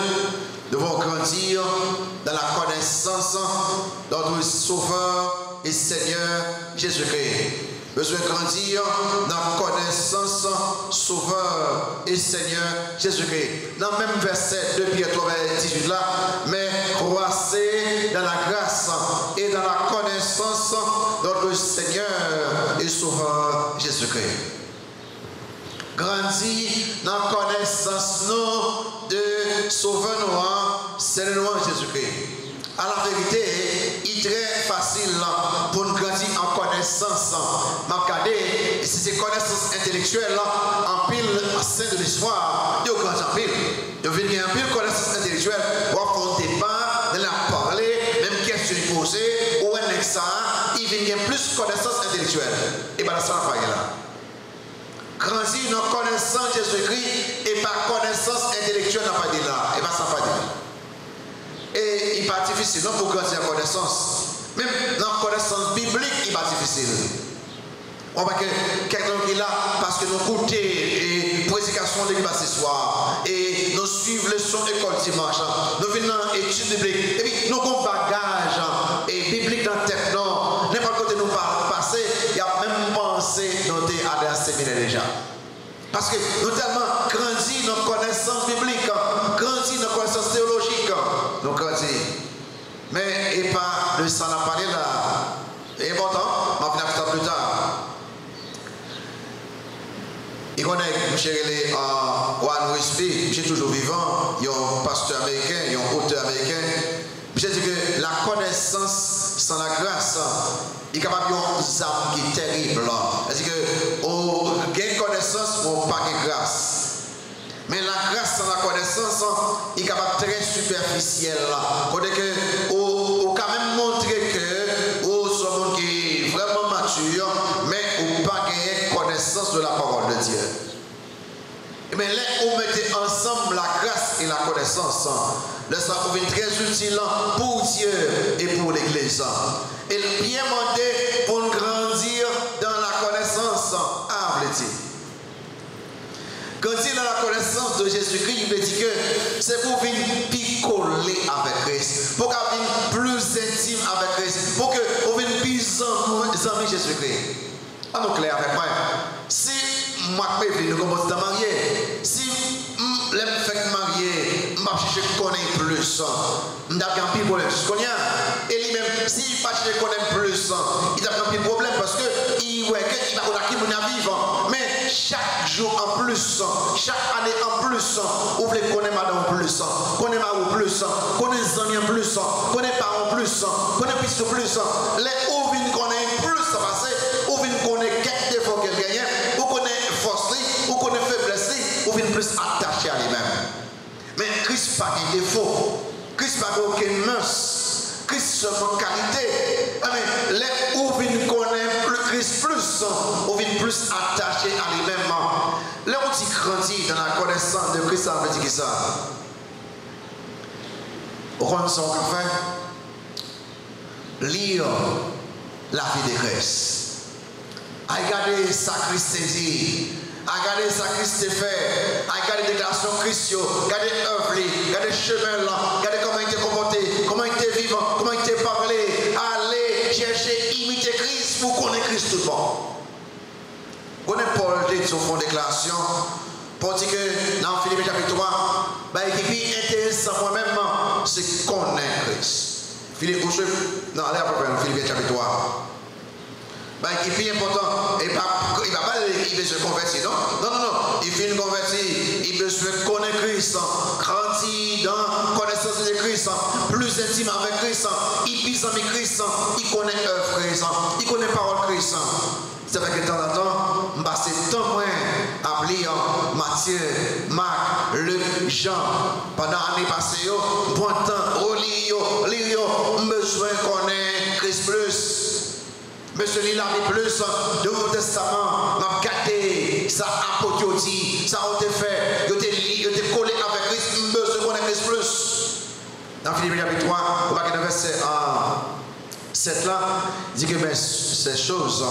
nous devons grandir dans la connaissance de notre Sauveur et Seigneur Jésus-Christ. Besoin de grandir dans la connaissance Sauveur et Seigneur Jésus-Christ. Dans le même verset 2 Pierre 3, 18 là, mais croissez dans la grâce et dans la connaissance de notre Seigneur et Sauveur Jésus-Christ. Grandir dans la connaissance de Sauveur nous, Seigneur Jésus-Christ. À la vérité, il est très facile pour nous grandir en connaissance. Mais si c'est connaissance intellectuelle, en pile, en sein de l'histoire, il y a grandi en pile. Il y a en pile connaissance intellectuelle. On va faire un débat, on va parler, même question posée, ou un examen, il y a plus connaissance intellectuelle. Et bien, ça va faire là. Grandir dans connaissance de Jésus-Christ et par connaissance intellectuelle, on va dire là. Et bien, ça va dire. Et il n'est pas difficile, non pour grandir en connaissance. Même dans la connaissance biblique, il n'est pas difficile. On voit que quelqu'un qui est là parce que nous écoutons et prédication de l'église ce soir. Et nous suivons le son école dimanche. Nous venons dans l'étude biblique. Et puis nous avons un bagage et biblique dans la tête. Non, n'importe côté nous passer, il y a même pensé dans des séminaires déjà. Parce que nous tellement grandi dans la connaissance biblique, grandi dans la connaissance théologique. Nous grandi. Mais et pas de ça n'a parlé là. C'est important, on va venir plus tard. Il connaît M. Warren Wiersbe, j'ai toujours vivant, il y a un pasteur américain, il y a un auteur américain. Je dis que la connaissance sans la grâce, il est capable d'avoir une âme qui est terrible. C'est-à-dire qu'on gagne connaissance, on n'a pas de grâce. Mais la grâce sans la connaissance, il est capable de très superficiel. ciel là. Côté que ou quand même montrer que ou sommes qui est vraiment mature, mais ou pas gagner connaissance de la parole de Dieu. Mais là, on mettait ensemble la grâce et la connaissance. Le ça est très utile pour Dieu et pour l'Église. Et bien demandé pour nous grandir dans la connaissance. Ah, vous dit. Grandir dans la connaissance de Jésus-Christ, il veut dire que c'est pour venir picoler avec Christ, pour venir plus intime avec Christ, pour que vous venez plus amis Jésus-Christ. Ah, donc clair avec moi. Si moi je peux venir commencer à marier, si je fais marier, je vais chercher à connaître plus. Je vais avoir un problème. Et lui-même, s'il ne pas chercher à connaître plus, il va avoir un problème parce qu'il voit qu'il va connaître vivant. Mais chaque jour en plus, chaque année en plus, vous voulez connaître madame en plus, connaître ma plus, connaître amis en plus, connaître parents en plus, connaître plus en plus. Les ou viennent connaître plus, ça va passer, ou viennent connaître quelques défauts qu'elle gagne, ou connaître force, ou connaître faiblesse, ou viennent plus attaché à lui-même. Mais Christ n'a pas de défaut, Christ n'a pas aucune mœurs, Christ seulement qualité. Mais les ou viennent connaître Christ plus, ou viennent plus attaché à lui-même. Là où tu grandis dans la connaissance de Christ, ça veut dire que ça. Au contraire, son café, lire la vie de Christ. Regardez sa Christ dit. Regardez sa Christ fait. Regardez les déclarations Christ. Regardez l'œuvre, regardez le chemin là. Regardez comment il était comporté, comment il était vivant, comment il était parlé. Allez chercher, imiter Christ pour connaître Christ tout le monde. Connaître Paul dit sur fond déclaration. Pour dire que dans Philippiens chapitre 3, ce qui est intéressant moi-même, c'est connaître Christ. Philippiens chapitre 3. Ce qui est important, il ne va pas se convertir, non. Il fait convertir, il veut se connaître Christ, grandir dans la connaissance de Christ, plus intime avec Christ, il pisse avec Christ, il connaît l'œuvre Christ, il connaît la parole Christ. C'est vrai que de temps en temps, je passe tant moins à lire Matthieu, Marc, Luc, Jean. Pendant l'année passée, je prends le temps, relire, besoin de connaître Christ plus. Monsieur lit la Bible plus de Nouveau Testament, m'a gâté, ça apôtre dit, ça a été fait, il était collé avec Christ, besoin de connaître Christ plus. Dans Philippiens chapitre 3, on va regarder le verset 7 là, il dit que ces choses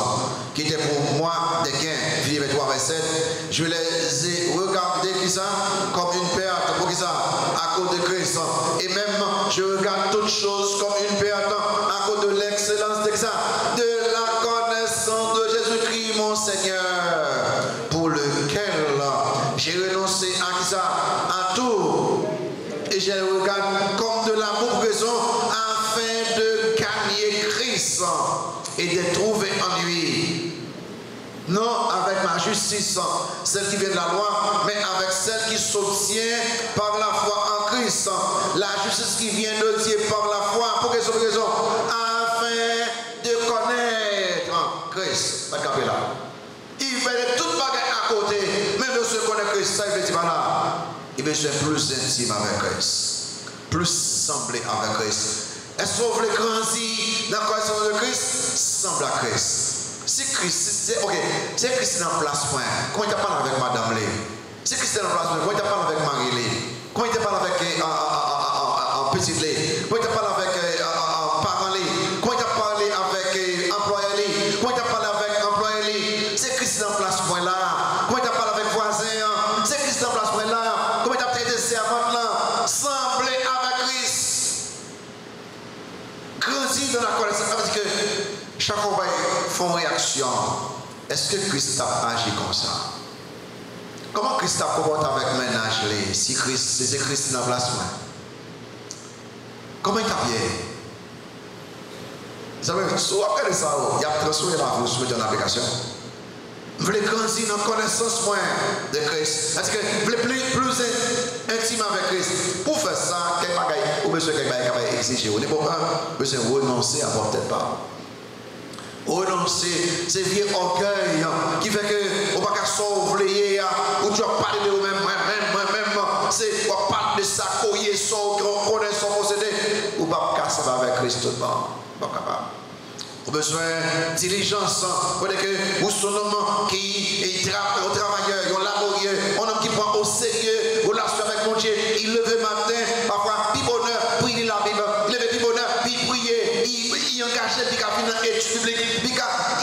qui étaient pour moi des gains, Philippiens 3, verset 7, je les ai regardées qui ça, comme une perte, pour qui ça, à cause de Christ. Et même, je regarde toutes choses comme une perte, à cause de l'excellence de ça, de la connaissance de Jésus-Christ, mon Seigneur, pour lequel j'ai renoncé à qui ça, à tout. Et je le regarde comme de l'amour raison, afin de gagner Christ et de trouver en lui. Non avec ma justice, celle qui vient de la loi, mais avec celle qui s'obtient par la foi en Christ. La justice qui vient de Dieu par la foi, pour quelle raison? Afin de connaître Christ. Il fait toute bagaille à côté, même de se connaître Christ, ça il veut dire là. Il veut être plus intime avec Christ, plus semblé avec Christ. Est-ce que vous voulez grandir dans la connaissance de Christ? Semble à Christ. Si Christ, ok, si Christ est en place, comment il parle avec Madame Lé? Si Christ est en place, comment il parle avec Marie Lé? Comment il parle avec Petite Lé? Comment il parle avec Parent Lé? Comment il parle avec Employé Lé? Comment il parle avec Employé Lé? Si Christ est en place, là. Comment il parle avec voisin? Si Christ est en place, là. Comment il a traité servante là? Semblez avec Christ. Grandir dans la connaissance, ça veut dire que chaque fois qu'ils font réaction, est-ce que Christ a agi comme ça? Comment Christ a comporté avec ménage si c'est Christ dans la place? Comment il a bien? Vous savez, après ça, il a transformé la vie, soumettre en application. Vous voulez grandir dans la connaissance de Christ. Est-ce que vous voulez plus intime avec Christ? Pour faire ça, quel bagaille, ou besoin de quelque exiger. Vous n'avez pas besoin de renoncer à votre part. Renoncer, c'est vieux orgueil qui fait que on ne va pas sauver, ou tu vas parler de vous-même, c'est on parle de ça, qu'on y est, qu'on connaît son besoin de diligence. Vous savez que vous son homme qui est travailleur, un laborieux, un homme qui prend au sérieux relation avec mon Dieu. Il lève matin, parfois, puis bonheur, puis il lit la Bible, il lève puis bonheur, puis prier, il engage, puis il a une étude publique, puis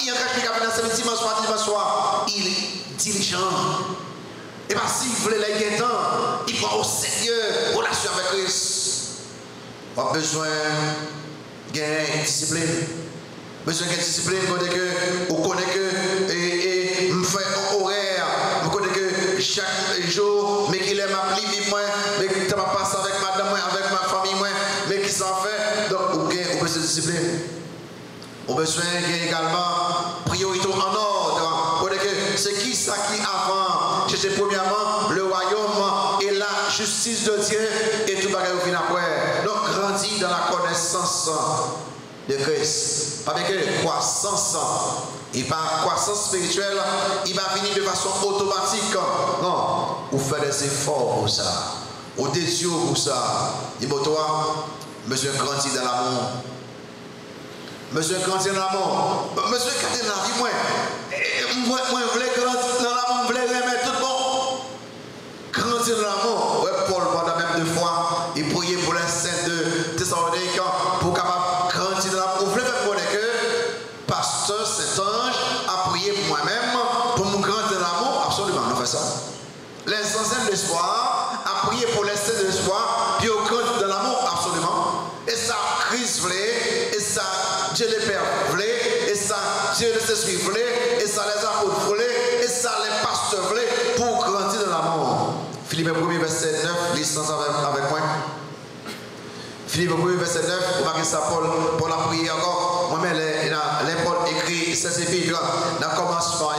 il engage, puis il a une samedi, dimanche soir. Il est diligent. Et bien, s'il voulait les guettants, il prend au sérieux relation avec Christ. Pas besoin de discipline. Besoin de discipline, vous connaissez que et me fait un horaire, vous connaissez que chaque jour, mais qu'il aime appeler moi, mais qu'il ne passe avec madame, avec ma famille, mais qui s'en fait. Donc, vous avez besoin de discipline. Vous avez besoin également priorité en ordre. Vous connaissez que c'est qui ça qui avant, c'était premièrement le royaume et la justice de Dieu et tout le bagage au fin après. Donc, grandis dans la connaissance de Christ. Pas avec croissance. Et par croissance spirituelle, il va venir de façon automatique. Non, vous faites des efforts pour ça. Vous désirez pour ça. Il dit, toi, monsieur grandit dans l'amour. Monsieur grandit dans l'amour. Monsieur grandit dans la vie, moi, je voulais grandir dans l'amour, je voulais remettre tout le monde. Grandir dans l'amour. Ouais, Paul, pendant même 2 fois, il priait pour les saints de Thessalonique pour capable grandir dans l'amour. Vous voulez faire que pasteur Saint-Ange a prié pour moi-même pour me grandir dans l'amour? Absolument, on fait ça. Les anciens de l'espoir a prié pour les saints de l'espoir, puis au grandir dans l'amour? Absolument. Et ça, Christ voulait, et ça, Dieu le Père voulait, et ça, Dieu le Saint-Esprit voulait, et ça, les apôtres voulaient, et ça, les pasteurs voulaient, pour grandir dans l'amour. Philippe 1er verset 9, licence avec moi. Philippe 1er verset 9, vous marquez ça Paul a prié encore. Moi-même, les Paul écrit ces épîtres dans le commencement,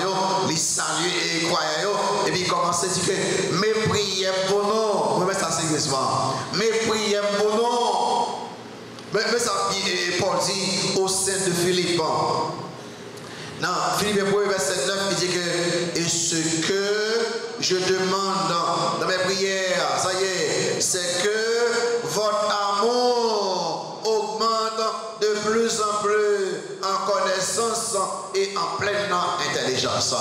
les saluent et croyent, et puis il commence à dire que mes prières pour nous, moi-même ça c'est exactement, mes prières pour nous. Mais ça, Paul dit au sein de Philippe. Non, Philippe 1 verset 9, il dit que et ce que je demande dans mes prières, ça y est, c'est que votre amour augmente de plus en plus en connaissance et en pleine intelligence.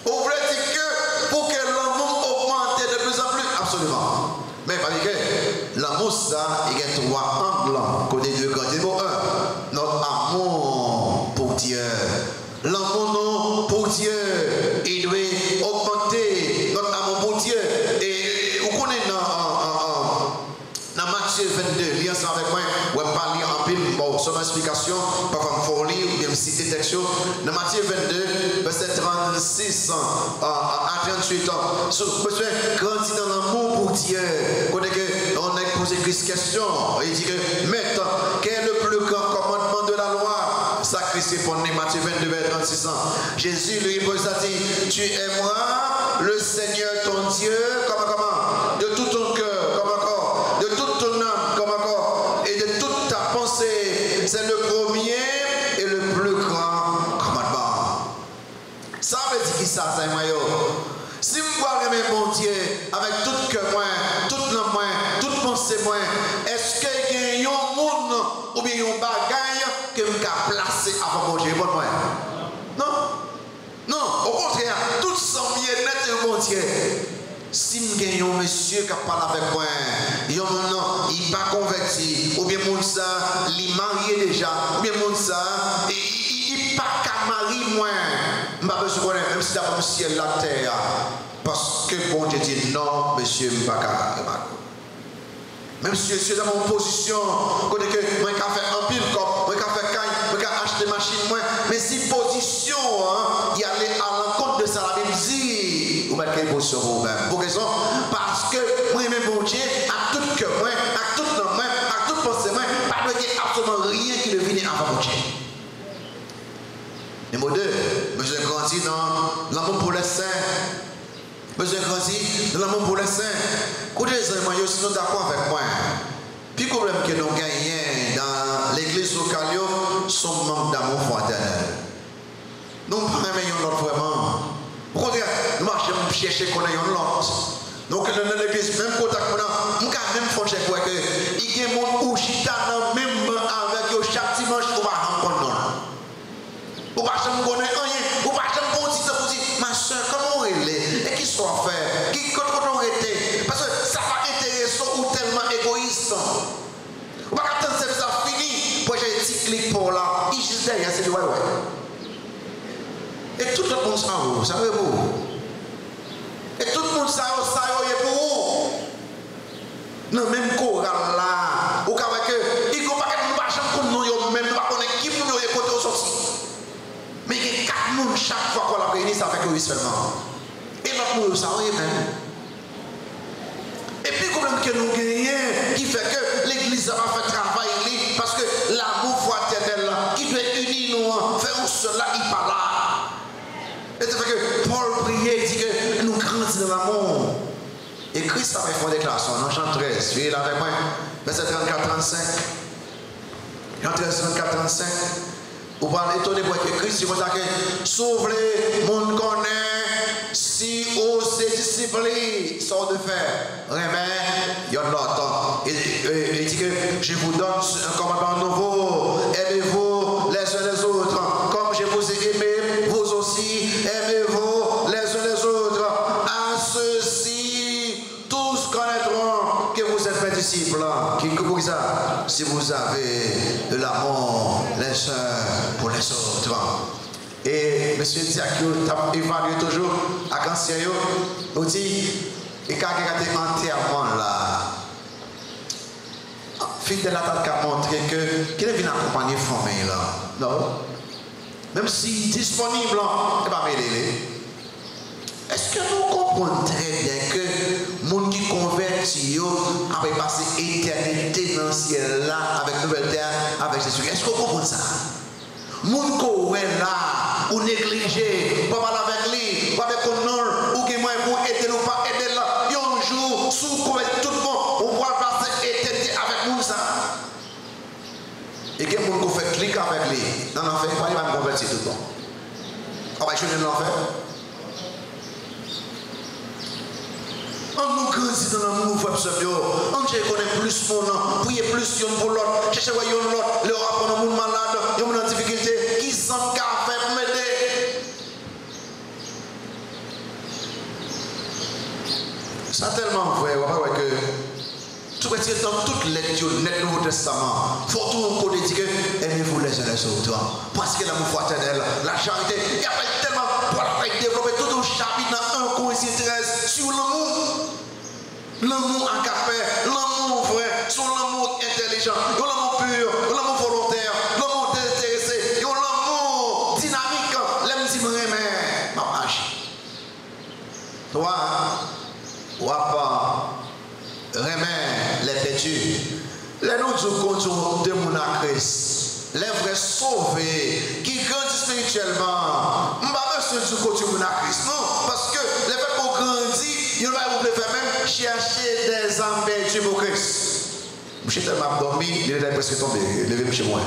Vous voulez dire que pour que l'amour augmente de plus en plus? Absolument. Mais pas que l'amour, ça, il y a 3 angles. Côté de grand niveau 1, notre amour pour Dieu. L'amour pour Dieu, il doit augmenter notre amour pour Dieu. Et vous connaissez dans Matthieu 22, lisez ça avec moi, ou pas lire en pile, bon, son explication, parfois il faut lire ou bien citer texte. Dans Matthieu 22, verset 36 à 38 ans, besoin grandir dans l'amour pour Dieu. On a posé Christ question, il dit que, maître, quel est le plus grand commandement de la loi? Ça, Christ répondait, Matthieu 22, verset 36 ans. Jésus lui pose ça, dit, tu aimeras le Seigneur ton Dieu, comment? De tout ton cœur, comme encore, de toute ton âme, comme encore, et de toute ta pensée. C'est le premier et le plus grand commandement. Ça veut dire qui ça, c'est moi. Si vous voulez aimer mon Dieu avec tout cœur, toute l'âme, toute pensée, est-ce qu'il y a un monde ou bien un bagage que vous avez placé avant mon Dieu? Non. Non, au contraire, tout son bien-être est mon Dieu. Si vous avez un monsieur qui parle avec moi, il n'est pas converti, ou bien mon ça, il est marié déjà, ou bien mon ça, il n'est pas qu'à marier moi. Je ne sais pas si vous même si d'abord le ciel la terre. Parce que bon Dieu dit non, monsieur, je ne sais pas qu'à marier. Même si je suis dans mon position, je peux faire un pile comme, je peux faire caille, je peux acheter des machines, mais si position, il y a à l'encontre de ça, la même dit, vous mettez quelle position vous-même? Pour raison, parce que moi-même, mon Dieu, à tout cœur, à toute notre main, à toute pensée, pas de absolument rien qui ne vienne avant mon Dieu. Numéro 2, je grandis dans l'amour pour les saints. Besoin de grandir dans l'amour pour les saints. Écoutez, les amis, ils sont d'accord avec moi. Puis le problème que nous gagnons dans l'église locale, c'est un manque d'amour fraternel. Nous ne pouvons pas l'autre vraiment. Au contraire, nous marchons pour chercher qu'on ait l'autre. Donc dans l'église, même quand nous avons même fait que il y a des gens qui sont même avec eux chaque dimanche, on va rencontrer. jamais connaître rien, ou pas jamais bon dire pour dire, ma soeur, comment elle est, et qui soit fait, qui quand on était, parce que ça va intéresser ou tellement égoïste. Ou pas attendre que ça fini, pour j'ai un petit clic pour là, il juste derrière, c'est du ouais. Et tout le monde ça vous, savez-vous? Et tout le monde ça est pour vous. Non, même chorale là, ou qu'avec eux, il ne faut pas que nous ne nous même pas connaître qui nous est côté au sorti. Mais il y a 4 personnes chaque fois qu'on la réunit, ça fait que oui seulement. Et l'autre nous, ça y est même. Et puis, le problème que nous gagnons, qui fait que l'église va faire travail, parce que l'amour fraternel qui doit unir nous, faire cela, il parle là. Et ça fait que Paul priait, il dit que nous grandissons dans l'amour. Et Christ avait fait une déclaration dans Jean 13, suivez là avec moi, verset 34-35. Jean 13, 34-35. Vous parlez étonné pour que Christ dit comme ça que sauve-les, mon connaît, si aux disciples sont de faire. Remets, il y a l'autre. Il dit que je vous donne un commandement nouveau, aimez-vous les uns les autres, comme je vous ai aimé, vous aussi, aimez-vous les uns les autres. À ceux-ci, tous connaîtront que vous êtes mes disciples. Qui dit ça? Si vous avez de l'amour les uns pour les autres. Et M. Diakio a évalué toujours à l'ancien, il dit, et quand il a été entièrement là, Fidèle a montré qu'il est venu accompagner la famille là. Non. Même si disponible, il va mêler. Est-ce que nous comprenons très bien que les gens qui convertissent avaient passé l'éternité dans le ciel là, avec nouvelle terre, avec Jésus? Est-ce que vous comprenez ça? Les gens qui sont là, ou négligés, pas mal avec lui, pas avec honneur, ou qui sont pour aider ou pas aider là, ils ont un jour, sous tout le monde, on va passer l'éternité avec nous ça. Et qu'il y a des gens qui fait clic avec lui, dans l'enfer, il va me convertir tout le temps. On va échouer dans l'enfer. On nous grandit dans l'amour, frère Sebio. On connaît plus mon nom, prier plus pour l'autre, chercher l'autre, le rapport dans le monde malade, il y a une difficulté, qui s'en fait pour m'aider. C'est tellement vrai, que tout est dans toute lecture, net Nouveau Testament, il faut tout côté dire que aimez-vous les uns les autres. Parce que l'amour fraternel, la charité, il y a tellement pour développer tout un chapitre dans 1 Corinthiens 13 sur l'amour. L'amour agapé, l'amour vrai, son l'amour intelligent, l'amour pur, l'amour volontaire, l'amour désintéressé, l'amour dynamique, l'aime si mais ma agi. Toi, pas remet les têtus. Les nous comptons de mon Christ, les vrais sauvés qui grandissent spirituellement. Je ne vais pas du côté de mon Christ, non, parce que les faits qu'on grandit, il va vous faire même chercher des âmes perdues pour Christ. Je suis tellement dormi, il est presque tombé, levez-moi chez moi.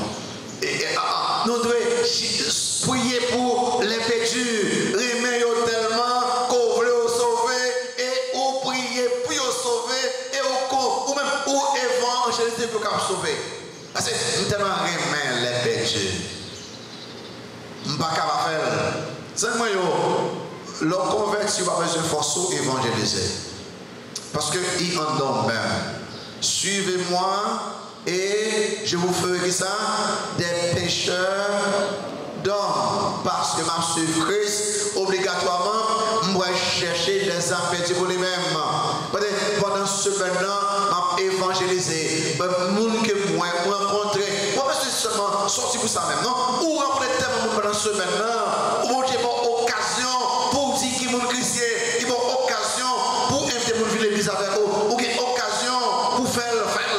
Nous devons prier pour les perdus, remettre tellement qu'on veut sauver et ou prier pour les sauver et ou même ou évangéliser pour qu'ils sauver. Parce que nous tellement remettre les perdus. Je ne vais pas faire. C'est moi, leur convertir va besoin de force évangéliser. Parce qu'il en donne même. Suivez-moi et je vous ferai ça des pécheurs d'hommes. Parce que ma suivre Christ, obligatoirement, moi chercher des âmes perdues pour lui-même. Pendant ce maintenant, m'a évangélisé. Les gens que moi rencontré, moi je suis seulement sorti pour ça même, non? Ou rencontrer tellement pendant ce maintenant, ou j'ai pas occasion pour dire qu'ils sont chrétiens, ils ont occasion pour inviter mon ville l'église avec eux, ou qu'ils ont occasion pour faire le fait.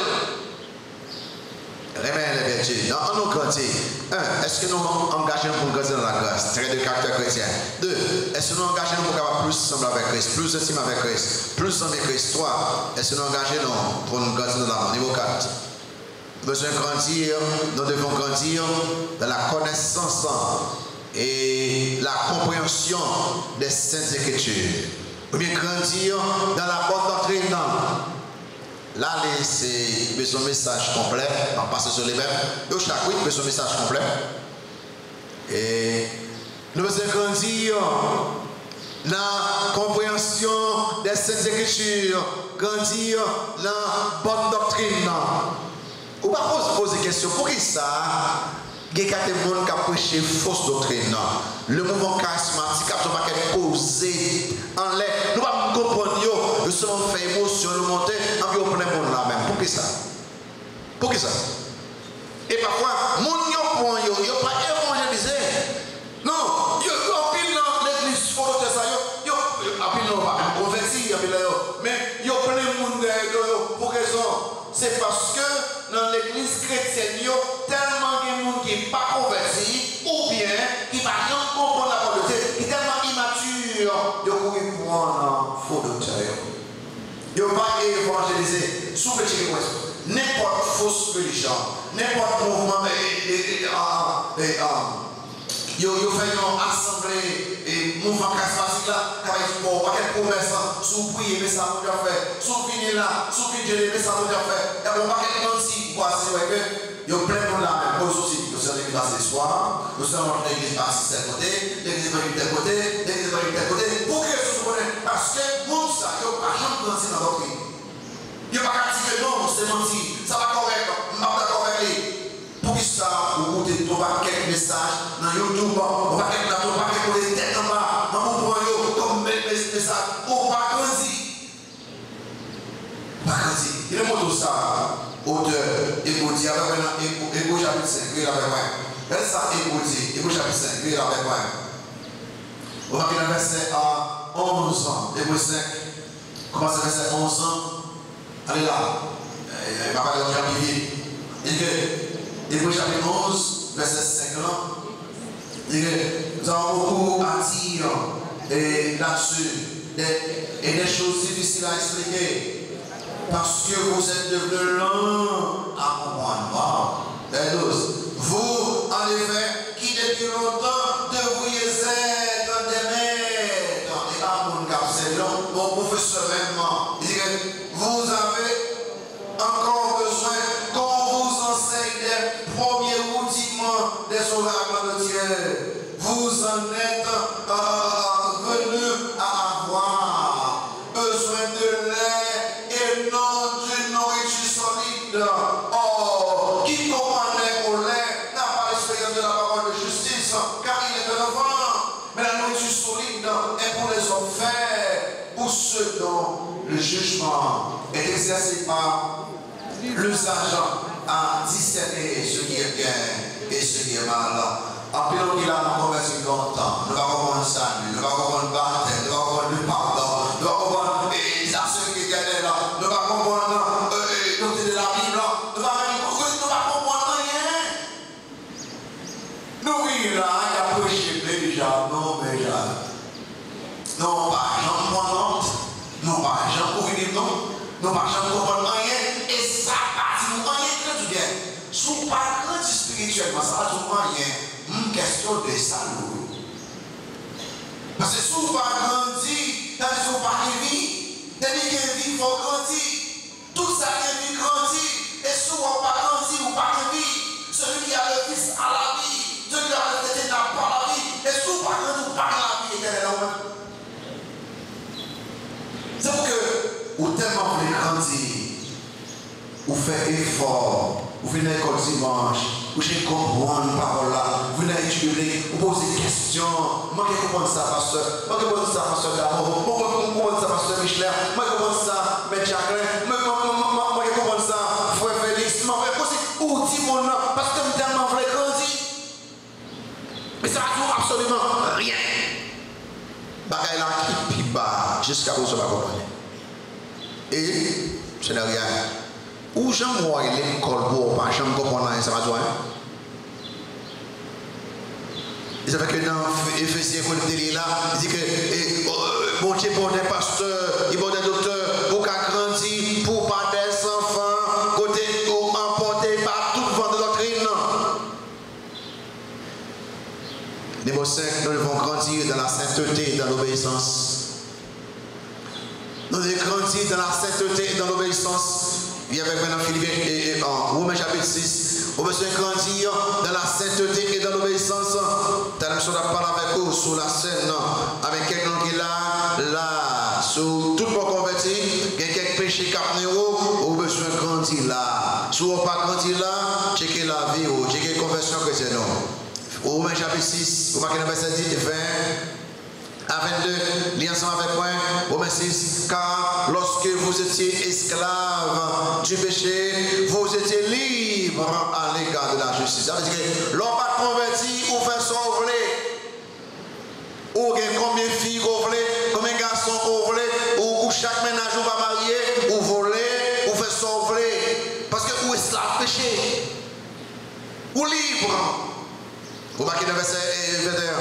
Remet les vertus. On nous grandit. 1. Est-ce que nous engageons pour grandir dans la grâce? Trait de caractère chrétien. 2. Est-ce que nous engageons pour avoir plus semblable avec Christ, plus intime avec Christ, plus avec Christ? 3. Est-ce que nous engageons pour nous grandir dans l'amour? Niveau 4. Besoin de grandir, nous devons grandir dans la connaissance et la compréhension des saintes écritures. Ou bien grandir dans la bonne doctrine. Là, c'est besoin de message complet. On passe sur les mêmes. Et chaque week, besoin de message complet. Et Nous devons grandir dans la compréhension des Saintes Écritures, grandir dans la bonne doctrine. Ou pas poser question, pour qui ça? Il y a des gens qui ont prêché fausse doctrine. Le mouvement charismatique a posé en l'air. Nous ne pouvons pas comprendre. Nous sommes fait émotion, nous monter, en puis on prend le monde là même. Pour qui ça? Pour qui ça? Et parfois, les gens ne sont pas évangélisés. Non, ils ont pris dans l'église, il faut noter ça. Ils ont pris dans pas converti, mais ils ont pris le monde pour raison. C'est parce que dans l'église chrétienne, il y a tellement de gens qui ne sont pas convertis, ou bien qui ne sont pas comprendre la parole de Dieu, qui sont tellement immatures, ils ont couru pour un faux docteur. Ils n'ont pas évangélisé. Sous petit n'importe fausse religion, n'importe mouvement, ils ont fait une assemblée, et mouvement charismatique là, qui a dit bon, quelle promesse, sous prier, mais ça vous a fait, sous finir là, sous finir, mais ça vous a fait, et on va quelque chose si, voici, que, ils ont plein de monde là, mais aussi, nous sommes l'église ce soir, nous sommes l'église assise de côté, l'église de côté, l'église de côté, pour que ce soit, parce que, monde ça, ils n'ont pas jamais grandi dans notre vie. Il n'y a pas qu'à dire non, c'est menti, ça va correct, je ne suis pas d'accord avec lui. Pour ça, vous écoutez quelques messages dans YouTube, on va quelques têtes en bas, on va comme message, on va grandir. Pas grandir. Il est montré ça, auteur, Écoutez, avec Écoute chapitre 5, il est avec moi. Regardez ça, Écoute chapitre 5, il est avec moi. On va regarder le verset 11, Écoute 5, commence le verset 11. Allez là, il va parler de Jean-Pierre. Hébreux chapitre 11, verset 5. Nous avons beaucoup à dire là-dessus et des choses difficiles à expliquer parce que vous êtes devenus lents à comprendre. Verset 12. Vous, en effet, qui depuis longtemps devriez être des maîtres et pas mon cap, c'est long, mon professeur même. Il dit que vous avez encore besoin qu'on vous enseigne les premiers rudiments des oracles de Dieu. Vous en êtes venus à avoir besoin de lait et non d'une nourriture solide. Or, qui commandait au lait n'a pas l'expérience de la parole de justice, car il est de l'enfant. Mais la nourriture solide est pour les hommes faits, pour ceux dont le jugement est exercé par l'usage à discerner ce qui est bien et ce qui est mal. En plus, il a converti longtemps. Nous allons comprendre ça, nous allons comprendre le baptême, nous allons comprendre le pardon, nous allons comprendre les actions qui étaient là, nous allons comprendre le côté de la Bible, nous allons comprendre rien. Nous, oui, là, il a prêché déjà, non, mais déjà. Non, pas Jean comprendre, non, pas Jean ouvrir non, non, pas Jean comprendre rien, et ça partit rien que du bien. Sous pas grand spirituellement, ça va tout rien. Question de salut. Parce que si vous ne pas grandi, dans les pas de vie, dès qu'il y a une vie, il faut grandir. Tout ça qui est vie grandit. Et si vous ne pas grandi, vous pas de vie. Celui qui a le fils a la vie. Celui qui a le tête n'a pas la vie. Et si vous ne pas grandi, vous pas la vie éternelle. C'est pour que vous tellement voulez grandir, vous faites effort. Vous venez à l'école dimanche, vous venez comprendre la parole là, vous venez à étudier, vous posez des questions. Moi, je comprends ça, pasteur. Moi, je comprends ça, pasteur Garo. Moi, je comprends ça, pasteur Michel. Moi, je comprends ça, M. Jacqueline. Moi, je comprends ça, frère Félix. Moi, je comprends ça, où dit mon nom, parce que je tellement voulais grandir. Mais ça ne vaut absolument rien. Bagaille là qui pipe bas, jusqu'à vous, ça va comprendre. Et, ce n'est rien. Où j'aime voir l'école pour pas j'aime comprendre ça va jouer. Il savait que dans Éphésiens là, il dit que bon Dieu pour des pasteurs, il pour des docteurs, pour qu'à grandir, pour pas des enfants, côté ou emporter par tout vent de doctrine. Numéro 5, nous devons grandir dans la sainteté et dans l'obéissance. Nous devons grandir dans la sainteté et dans l'obéissance. Viens avec maintenant Philippe et Romains chapitre 6. On veut se grandir dans la sainteté et dans l'obéissance. T'as la chose à parler avec vous. sur la scène, avec quelqu'un qui est là, sur tout le monde converti, il y a quelques péchés qui ont besoin de grandir là. Si on pas grandir là, checker la vie, checker la conversion chrétienne. Au Romains chapitre 6, au verset 10 et 20 à 22, lien ensemble avec moi, Romains 6, car lorsque vous étiez esclaves du péché, vous étiez libres à l'égard de la justice. Ça veut dire que l'homme pas converti ou fait sauver. Ou combien de filles vous voulez, combien de garçons vous voulez, ou chaque ménage vous va marier, ou voler, ou faire sauver. Parce que vous êtes esclave péché. Ou libre. Vous marquez le verset 21.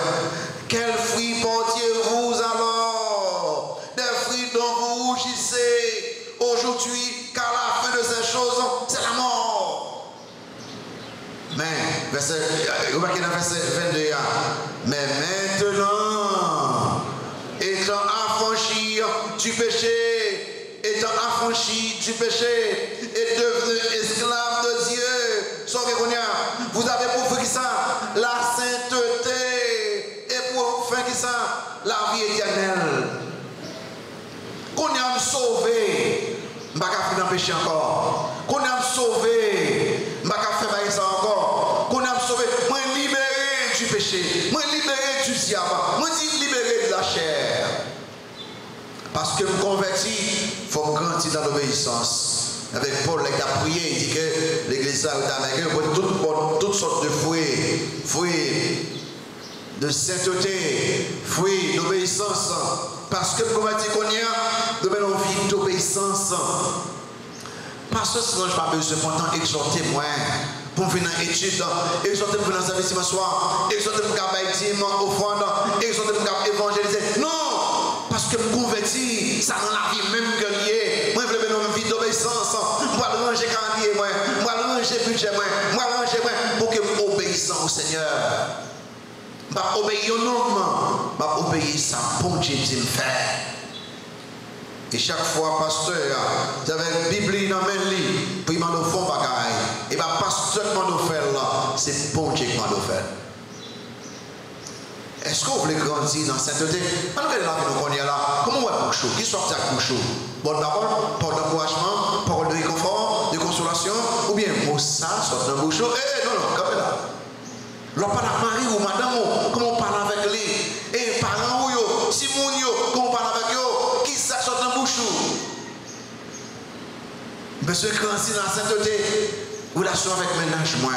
Quel fruit portiez-vous alors? Des fruits dont vous rougissez aujourd'hui, car la fin de ces choses, c'est la mort. Mais, vous marquez le verset 22. Mais maintenant, étant affranchi du péché, et devenu esclave de Dieu, vous avez pour faire qui ça? La sainteté, et pour faire qui ça? La vie éternelle. Qu'on a sauvé, je ne vais pas faire dans le péché encore. Qu'on a sauvé, je ne vais pas faire ça encore. Qu'on a sauvé, moi libéré du péché, moi libéré du diable, moi libéré de la chair. Parce que me converti, il faut me grandir dans l'obéissance. Avec Paul, il a prié, il dit que l'église a avec eux pour toutes sortes de fruits de sainteté, fruits d'obéissance. Parce que me converti qu'on y a, de belle envie d'obéissance. Parce que sinon, je n'ai pas besoin de pourtant exhorter moi. Pour venir dans l'étude, exhorter pour venir dans l'investissement soir, exhorter pour faire offrande, exhorter pour évangéliser. Non! Parce que me convertir, ça dans la vie même que lié. Moi, je veux une vie d'obéissance. Moi, je ranger calendrier, moi, je ranger budget, moi, je ranger pour que je obéissant au Seigneur. Je vais obéir au nom, je vais obéir ça, bon Dieu dit me faire. Et chaque fois, pasteur, vous avez une Bible dans le lit, puis il m'a fait un bagaille. Et bien, pasteur qui m'a fait là, c'est bon Dieu qui m'a fait. Est-ce que vous voulez grandir dans la sainteté? Malgré la vie qu'on est là, comment on va boucher? Qui sort avec boucher? Bonne parole, parole d'encouragement, parole de réconfort, de consolation, ou bien Moussa sort d'un boucher? Eh non, comme là. L'on parle avec Marie ou madame, comment on parle avec les et parents ou si mon yo, comment on parle avec eux, qui ça sort d'un boucher? Monsieur grandir dans la sainteté. Relation avec ménage moi.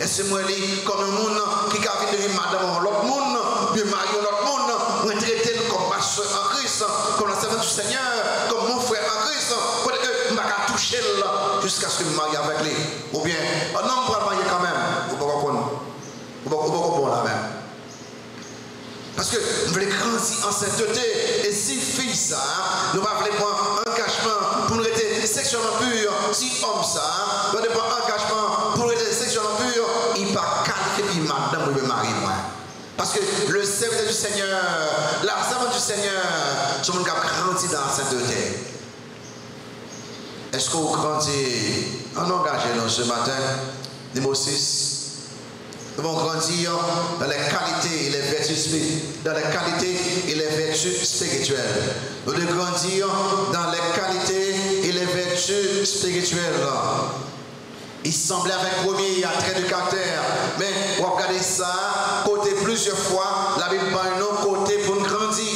Et c'est moi comme un monde qui a vu devenir madame l'autre monde, bien marié l'autre monde, moi traiter comme ma soeur en Christ, comme la servante du Seigneur, comme mon frère en Christ, pour que je ne vais pas toucher là jusqu'à ce que je me marie avec lui. Ou bien, non, on va marier quand même. Vous ne pouvez pas comprendre là même. Parce que nous voulons grandir en sainteté. Et si fille ça, nous ne voulons prendre un engagement pour nous rester sexuellement pur. Si homme ça, nous devons prendre un engagement pour nous rester sexuellement pur. Il ne va pas qualifier madame ou le mari. Parce que le serviteur du Seigneur, la servante du Seigneur, sont nous qui grandi dans la sainteté. Est-ce que vous grandissez en engagé dans ce matin? Numéro 6. Nous allons grandir dans les qualités et les vertus spirituelles. Nous devons grandir dans les qualités et les vertus spirituelles. Il semblait avec premier, il y a trait de caractère. Mais vous regardez ça, côté plusieurs fois, la Bible parle un autre côté pour nous grandir.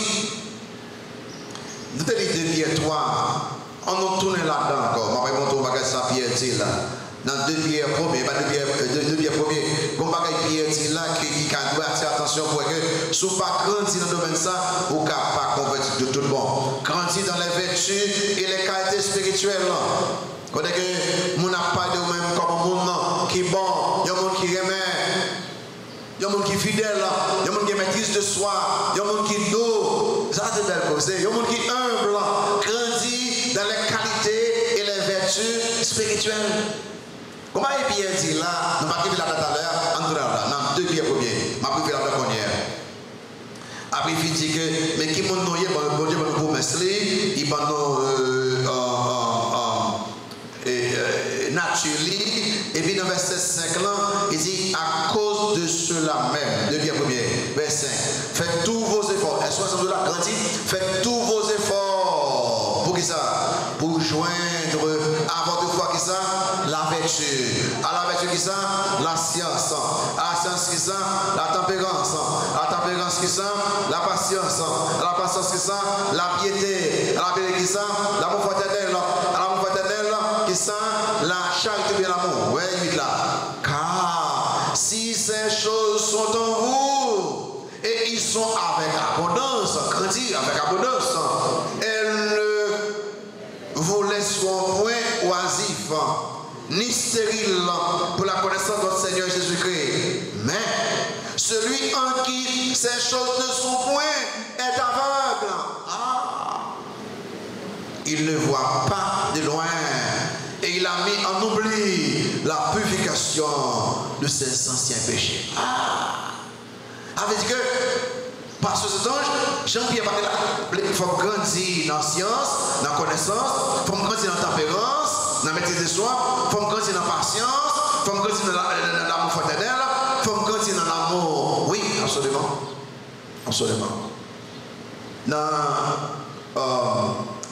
Nous te dit de Pierre 3, on nous tourne là-dedans encore. Je vais montrer au bagage ça, Pierre dit là. Dans 2 Pierre 1er, pas 2 Pierre 1er, comme bagage Pierre dit là, qui doit attirer attention pour que, si vous ne pas grandir dans le domaine ça, vous ne pouvez pas convertir de tout le monde. Grandir dans les vertus et les qualités spirituelles. Quand on n'a pas de même comme un monde qui est bon, il y a un monde qui remet, il y a un monde qui est fidèle, il y a un monde qui maîtrise de soi, il y a un monde qui est doux, ça c'est belle chose, il y a un monde qui est humble, grandit dans les qualités et les vertus spirituelles. Comment Pierre dit là, nous ne pouvons pas là tout à l'heure, en là, dans 2 Pierre 1er, je vais la première. Après il dit que, mais qui m'a noyé, bon Dieu va nous promesser, il va nous naturellement, et puis dans verset 5 là, il dit à cause de cela même, 2 Pierre 1er, verset 5, faites tout vertu. À la vertu qui ça, la science. À la science qui ça, la tempérance. À la tempérance qui ça, la patience. À la patience qui ça, la piété. À la piété qui ça, l'amour fraternel. À l'amour fraternel qui ça, la charité bien l'amour. Oui, vite là. Car si ces choses sont en vous et ils sont avec abondance, grandis avec abondance, elles ne vous laisseront point oisifs ni stériles pour la connaissance de notre Seigneur Jésus-Christ. Mais celui en qui ces choses ne sont point est aveugle. Il ne voit pas de loin. Et il a mis en oubli la purification de ses anciens péchés. Avec que, par ce ange, Jean-Pierre va dire, il faut grandir dans la science, dans la connaissance, il faut grandir dans la tempérance, dans la maîtrise de soi, il faut grandir dans la patience, il faut grandir dans l'amour fraternel, il faut grandir dans l'amour. Oui, absolument. Absolument. Dans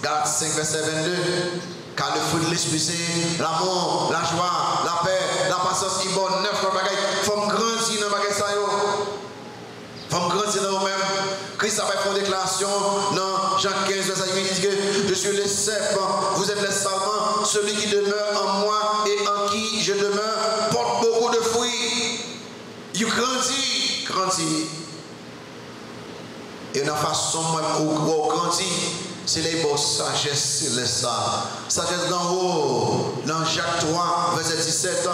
Galates 5, verset 22, car le fruit de l'esprit c'est l'amour, la joie, la paix, la patience, il bonne, neuf comme bagaille. Il faut grandir dans le bagaille ça. Il faut grandir dans nous-mêmes. Christ a fait une déclaration dans Jean 15, verset 8, il dit que je suis le cep, vous êtes les sarments, celui qui demeure en moi et en qui je demeure porte beaucoup de fruits. Il grandit. Et dans la façon où on grandit, c'est les beaux sagesse céleste. Sagesse d'en haut, dans Jacques 3, verset 17.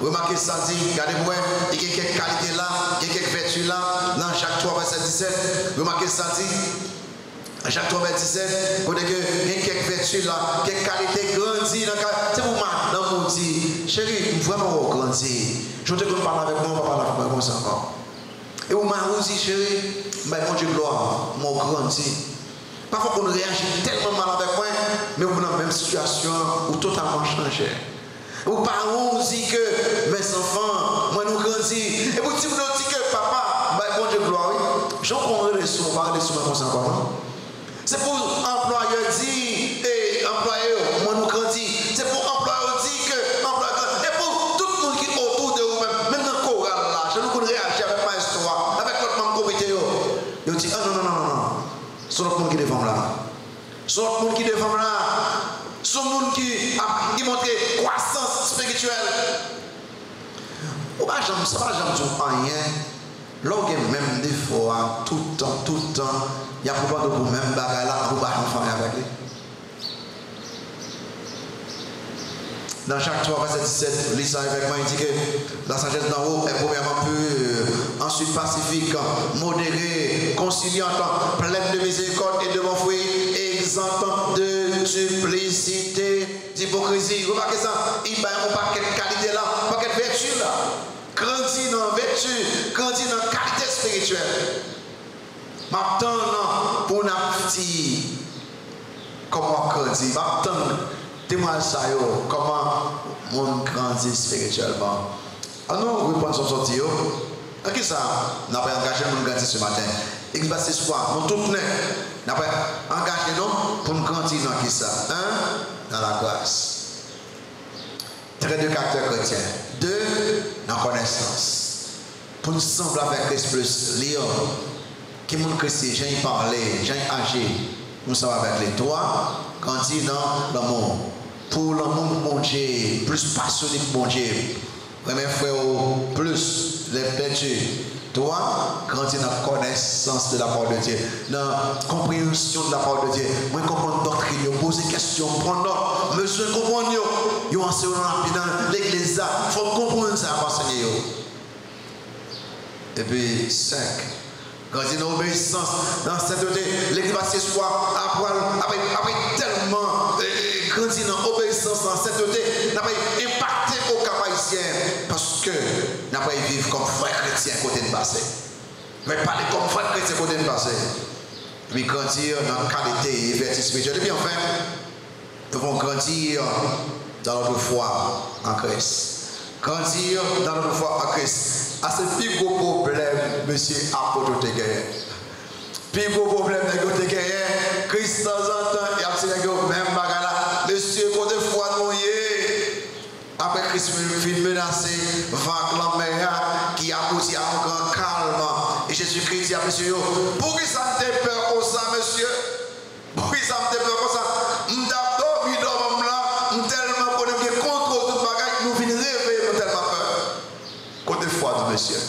Remarquez ça dit, regardez-moi, il y a quelques qualités là, il y a quelques vertus là, dans Jacques 3, verset 17. Remarquez ça dit, Jacques 3, verset 17, vous voyez qu'il y a quelques vertus là, quelques qualités grandies. C'est vous dans mon dit, chérie, vraiment grandi. Je te parle avec moi, on va parler avec moi comme ça encore. Et vous m'avez dit, chérie, mais mon Dieu, gloire, mon grandi. Parfois qu'on réagit tellement mal avec moi, mais vous dans la même situation ou totalement changé. Vos parents disent que mes enfants, moi nous grandis. Et vous dites que papa, bon Dieu gloire, j'en prendrai les sous, on va les sous comme ça encore. C'est pour employeur dire, et employeur, moi nous grandis. C'est pour employeur dire que employeur, et pour tout le monde qui est autour de vous, même dans le choral là, je nous réagir avec ma histoire, avec votre membre comité. Ils disent, ah non. C'est notre monde qui défend là. C'est notre monde qui défend là. C'est le monde qui montre croissance spirituelle. Ça va jamais dire rien. L'on même des fois, tout le temps, il y a pas de même bagarre là, vous pas enfant avec lui. Dans Jacques 3, verset 17, lis ça avec moi, il dit que la sagesse d'en haut est premièrement pure, ensuite pacifique, modérée, conciliante, pleine de miséricorde et de bons fruits, exempte de duplicité, d'hypocrisie. Remarquez ça, il n'y a pas quelle qualité là, pas quelle vertu là. Grandit dans vertu, grandit dans qualité spirituelle. Maintenant, pour nous dire comment grandir, maintenant, témoignage ça, comment on grandit spirituellement. Alors nous reprenons son sortie. Qu'est-ce que ça? Nous avons engagé pour nous grandir ce matin. Et qui passe ce soir, nous tous nous avons engagé nous pour nous grandir dans qui ça? Dans la grâce. Trait de caractère chrétien. 2, dans la connaissance. Pour nous sembler avec Christ plus, Léon, qui mon chrétien, j'ai parlé, j'ai agi, nous sommes avec les 3, grandir dans l'amour. Pour l'amour de mon Dieu, plus passionné de mon Dieu. Premier frère, plus les péchés. Toi, grandir dans la connaissance de la parole de Dieu, dans la compréhension de la parole de Dieu. Moi, comprendre doctrine, poser des questions, prendre mesure, comprendre. Vous enseignez dans l'église, il faut comprendre ça pour enseigner. Et puis, 5. Grandir dans l'obéissance, dans cette côté, l'église va s'espoir, après tellement grandir dans l'obéissance, dans cette côté, n'a pas impacté au cap haïtien, parce que n'a pas vivre comme frère chrétien côté de passé. Mais parler comme frère chrétien côté de passé. Mais grandir dans la qualité et vertu spirituelle. Et puis enfin, nous devons grandir dans notre foi en Christ. Grandir dans notre foi en Christ. À ce plus gros problème, monsieur apôtre de guerre. Plus gros problème de guerre, Christ dans un temps, il y a même bagarre là. Monsieur, côté foi noyé. Après Christ monsieur, pour qui ça me fait peur comme ça, monsieur? Pour qui ça me fait peur comme ça? M'd'abord, m'd'homme là, m'tellement qu'on est contrôle tout bagage, nous venons rêver, nous tellement peur. Côté foi, monsieur.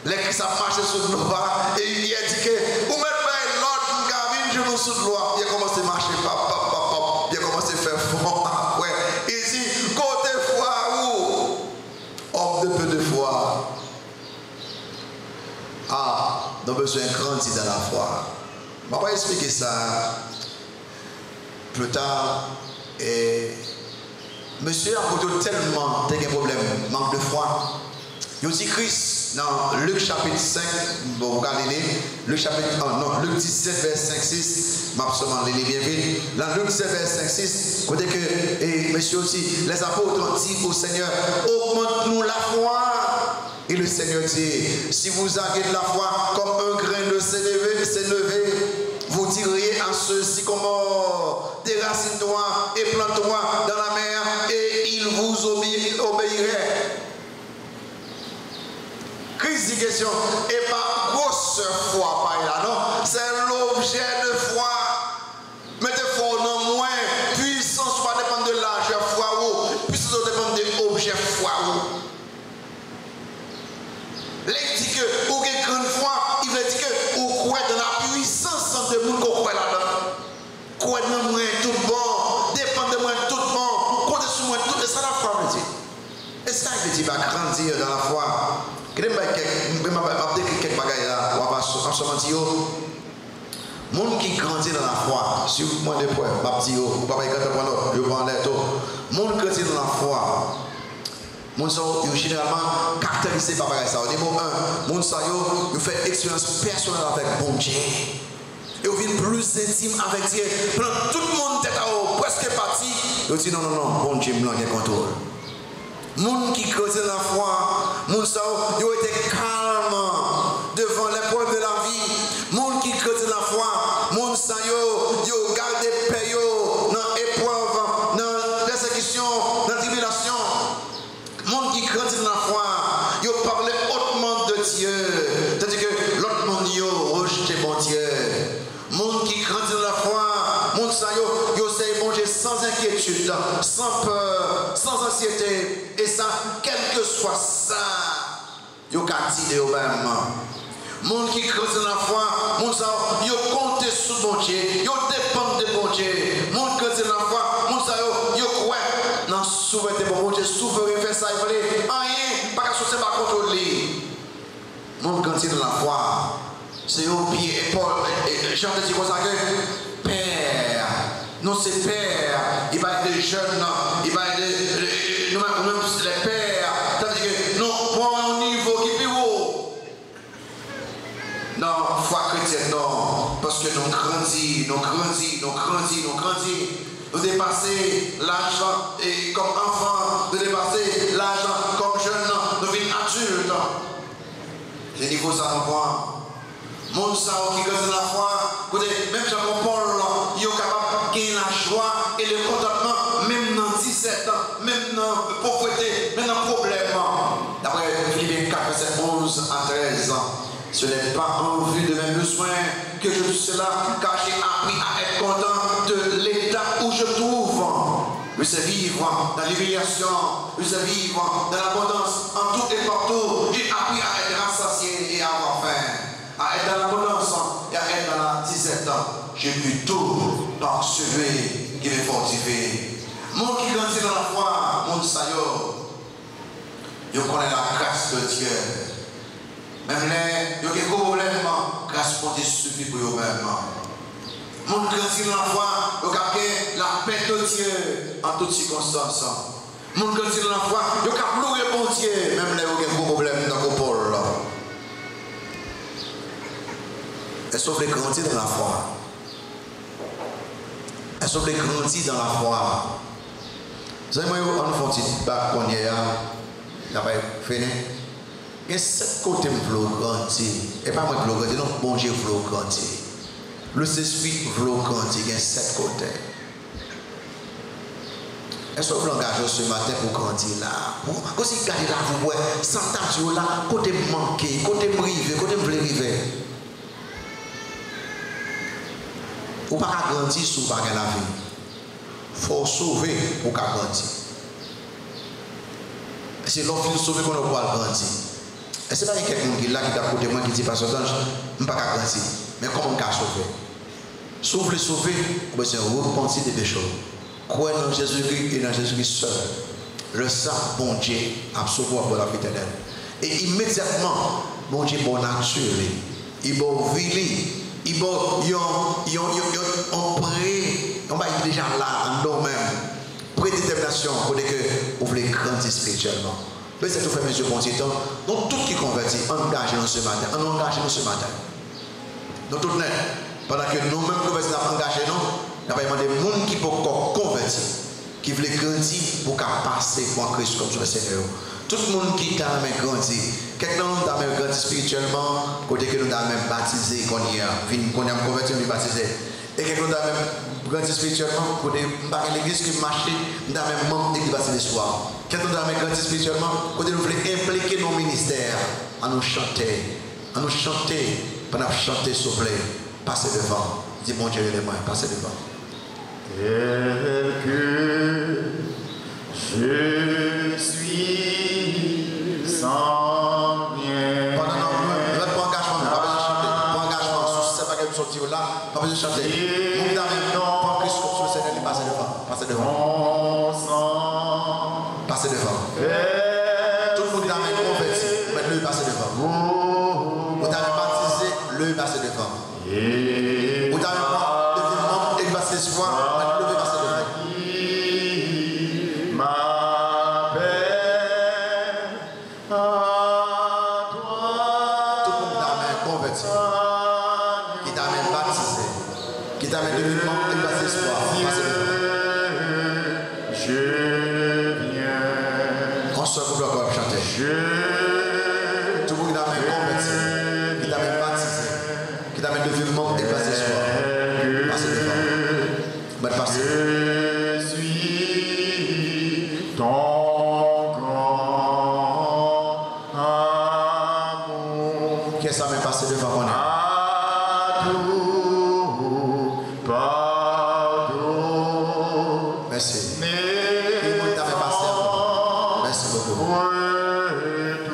Les qui ça marche sur le bas, et il a dit que, vous mettez pas l'ordre, m'gavine, je nous sous le loi. Il a commencé à marcher, il a commencé à faire fond. Après, il dit, côté foi, où? Homme de peu de foi. Ah, nous avons besoin de grandir dans la foi. Je vais expliquer ça plus tard. Et monsieur a posé tellement de problèmes, manque de foi. Il dit Christ dans Luc chapitre 5, bon, vous regardez, Luc chapitre 1, non, Luc 17, verset 5-6, je vais seulement lire bien vite. Dans Luc 17, verset 5-6, côté que, et monsieur aussi, les apôtres ont dit au Seigneur, augmente-nous la foi. Et le Seigneur dit, si vous avez de la foi comme un grain de s'élever, vous diriez à ceux-ci comment déracine-toi et plante-toi dans la mer et il vous obéirait. Crise de question, et pas grosse foi, pas là, non, c'est l'objet de foi. Mettez foi non moins, puissance pas dépendre de l'âge foi ou, puissance dépend de l'objet foi ou. Il dit que vous avez une grande foi, il veut dire que vous croyez dans la puissance de monde qu'on croit là-dedans. Croyez dans moi tout bon, dépend de moi tout bon, comptez sur moi tout, et ça la foi veut dire. Et ça veut dire va grandir dans la foi. Je vais quelques bagages là, on va se mentir. Les gens qui grandissent dans la foi, si vous demandez pour vous, je vais vous parler de vous. Les gens qui grandissent dans la foi, les gens sont généralement caractérisés par ça. Numéro 1, les gens font expérience personnelle avec bon Dieu. Et ils viennent plus intime avec Dieu. Tout le monde est presque parti. Ils disent non, bon Dieu, blanc qui contrôle. Les gens qui grandissent dans la foi, les gens qui ont été calmes devant l'épreuve de la vie. Les gens qui grandissent dans la foi, les gens qui ont gardé paix dans l'épreuve, dans la persécution, dans la tribulation. Les gens qui grandissent dans la foi, ils ont parlé hautement de Dieu. C'est-à-dire que l'autre monde a rejeté mon Dieu. Les gens qui grandissent dans la foi, les gens qui ont manger sans inquiétude, sans peur, sans anxiété. Et ça, quel que soit ça, ils ont dit eux-mêmes. Les gens qui grandissent dans la foi, ils ont compté sur mon Dieu, ils dépendent de mon Dieu. Les gens qui grandissent dans la foi, ils croient dans la souveraineté de mon Dieu. Souverain fait ça, il fallait rien, pas qu'à pas contrôler. Les gens qui grandissent dans la foi, c'est au pied et Paul, Jean te dit comme ça que Père, non c'est Père, il va être des jeunes, il va être nous-mêmes les pères, c'est-à-dire que non, pour un niveau qui est plus haut. Non, foi chrétienne, non, parce que nous grandissons, nous dépasser l'âge et comme enfant, nous dépasser l'âge comme jeune, nous venons adultes. C'est niveau ça, nous voit. Mon sao qui grandit la foi, même Jean-Paul, il est capable de gagner la joie et le contentement, même dans 17 ans, même dans la pauvreté, même dans le problème. D'après Philippiens 4, verset 11 à 13 ans, ce n'est pas en vue de mes besoins que je suis là, car j'ai appris à être content de l'état où je me trouve. Je sais vivre dans l'humiliation, je sais vivre dans l'abondance, en tout et partout. J'ai appris à être rassasié et à avoir faim. À être dans l'abondance et à être dans la 17 ans. J'ai pu tout par celui qui me fortifie. Mon qui grandit dans la foi, mon sayo, je connais la grâce de Dieu. Même les, il y a quelques problèmes, grâce pour Dieu suffit pour eux-mêmes. Mon qui grandit dans la foi, je connais la paix de Dieu en toutes circonstances. Mon qui grandit dans la foi, je connais louer bon Dieu, même les, il y a quelques problèmes dans le pôle. Est-ce que vous voulez grandir dans la foi? Est-ce que vous voulez grandir dans la foi? Vous savez, moi, on fait un petit bac qu'on y a, il n'a pas fini. Il y a 7 côtés pour grandir. Et pas moi qui veux grandir, non, bon Dieu veut grandir. Le Saint-Esprit veut grandir, il y a 7 côtés. Est-ce que vous engagez ce matin pour grandir là? Quand vous regardez là, vous voyez, sans tâche là, côté manqué, côté privé, côté privé. Ou pas grandir sous pas la vie. Faut sauver pour qu'à grandir. C'est l'homme qui sauver qu'on doit grandir. Et c'est pas quelqu'un qui là qui t'a côté moi qui dit pas ça, je ne pas grandir. Mais comment on peut sauver? Si vous voulez sauver, vous devez repentir des péchés. Croyez dans Jésus-Christ et dans Jésus-Christ seul. Le sang, bon Dieu, a sauvé pour la vie éternelle. Et immédiatement, bon Dieu, bon nature, il va vivre, il va on va déjà là, en nous-mêmes, prédétermination, pour que vous voulez grandir spirituellement. Mais c'est tout fait, monsieur, bon Dieu, donc tout qui convertit, engagez-nous ce matin, engagez-nous ce matin. Donc tout net. Pendant que nous-mêmes, nous avons engagé, nous avons demandé des gens qui peuvent convertir, qui veulent grandir pour passer pour Christ comme le Seigneur. Tout le monde qui t'a même grandi, quelqu'un t'a même grandi spirituellement, côté que nous avons même baptisé, qu'on y a converti, nous baptisé. Et quelqu'un t'a même grandi spirituellement, côté l'église qui marche, nous avons même membre d'église baptisé le soir. Quelqu'un t'a même grandi spirituellement, côté nous voulons impliquer nos ministères à nous chanter, pendant chanter, s'il vous plaît. Passez devant. Dis mon Dieu les mains, passez devant. Tel que je suis sans bien. Pendant notre engagement, pas besoin de chanter. Pour engagement, sur ce paquet de sortir là, pas besoin de chanter. Nous n'avons pas Christ comme sur le Seigneur, passez devant. Passez devant. Passez devant. Tout le monde n'a même converti, mais le passez devant. Vous avez baptisé, le passez devant. Vous avez devenu membre et passer l'espoir, mais le passer devant. Ma paix à toi. Tout le monde t'a même converti, qui t'a même baptisé, qui t'a même devenu membre et passer l'espoir, passez devant. Je viens. On se couple encore chanter. Tout le monde t'a même converti, qui t'a même baptisé, qui t'a même devenu membre et passer l'espoir, passez devant. Mais passez. Je suis ton grand amour. Qu'est-ce que ça m'est passé devant mon âme? À tout pardon. Merci. Tout le monde t'a fait passer avant. Merci beaucoup.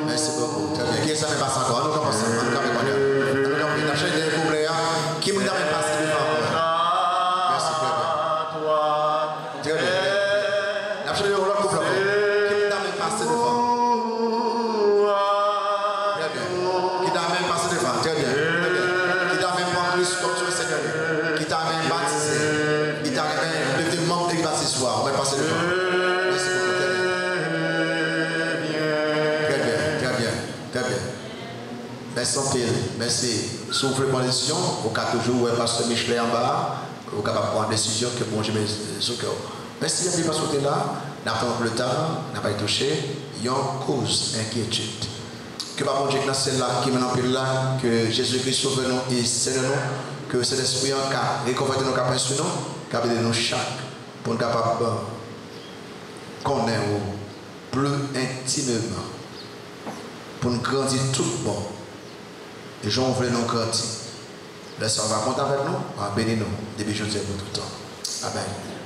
Merci beaucoup. Très bien. Qu'est-ce que ça m'est passé encore? Nous commençons. Nous commençons. Nous achètons des couplets. Qui m'a fait passer devant moi? Merci beaucoup. Très bien. Nous achètons des couplets. Qui m'a fait passer devant? Très bien. Qui t'a même passé devant? Très bien. Très bien. Qui t'a même pris Christ comme tu le Seigneur? Qui t'a même baptisé? Qui t'a même devenu membre de l'église ce soir? On va passer devant. Merci beaucoup. Très bien. Très bien. Très bien. Merci en pile. Merci. Si vous voulez prendre une décision, au cas toujours, ouais, pasteur Michelet en bas, vous pouvez prendre une décision que bon, je mets sur le cœur. Merci à vous parce que vous êtes là. N'attendons plus tard, n'a pas été touché. Il y a une cause inquiétude. Que par mon Dieu, c'est là qui mène en pile là, que Jésus-Christ sauve nous et Seigneur nous, que cet esprit en cas, réconforte nos capables sur nous, capable de nous chaque, pour nous capables connaître plus intimement, pour nous grandir tout bon. Et gens voulaient nous grandir. Laissez on va compter avec nous, on va bénir nous, depuis aujourd'hui pour tout le temps. Amen.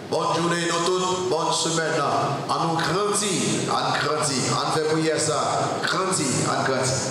Bonne journée, nous toutes, bonne semaine. On nous grandit, on fait prier ça, grandit, on grandit.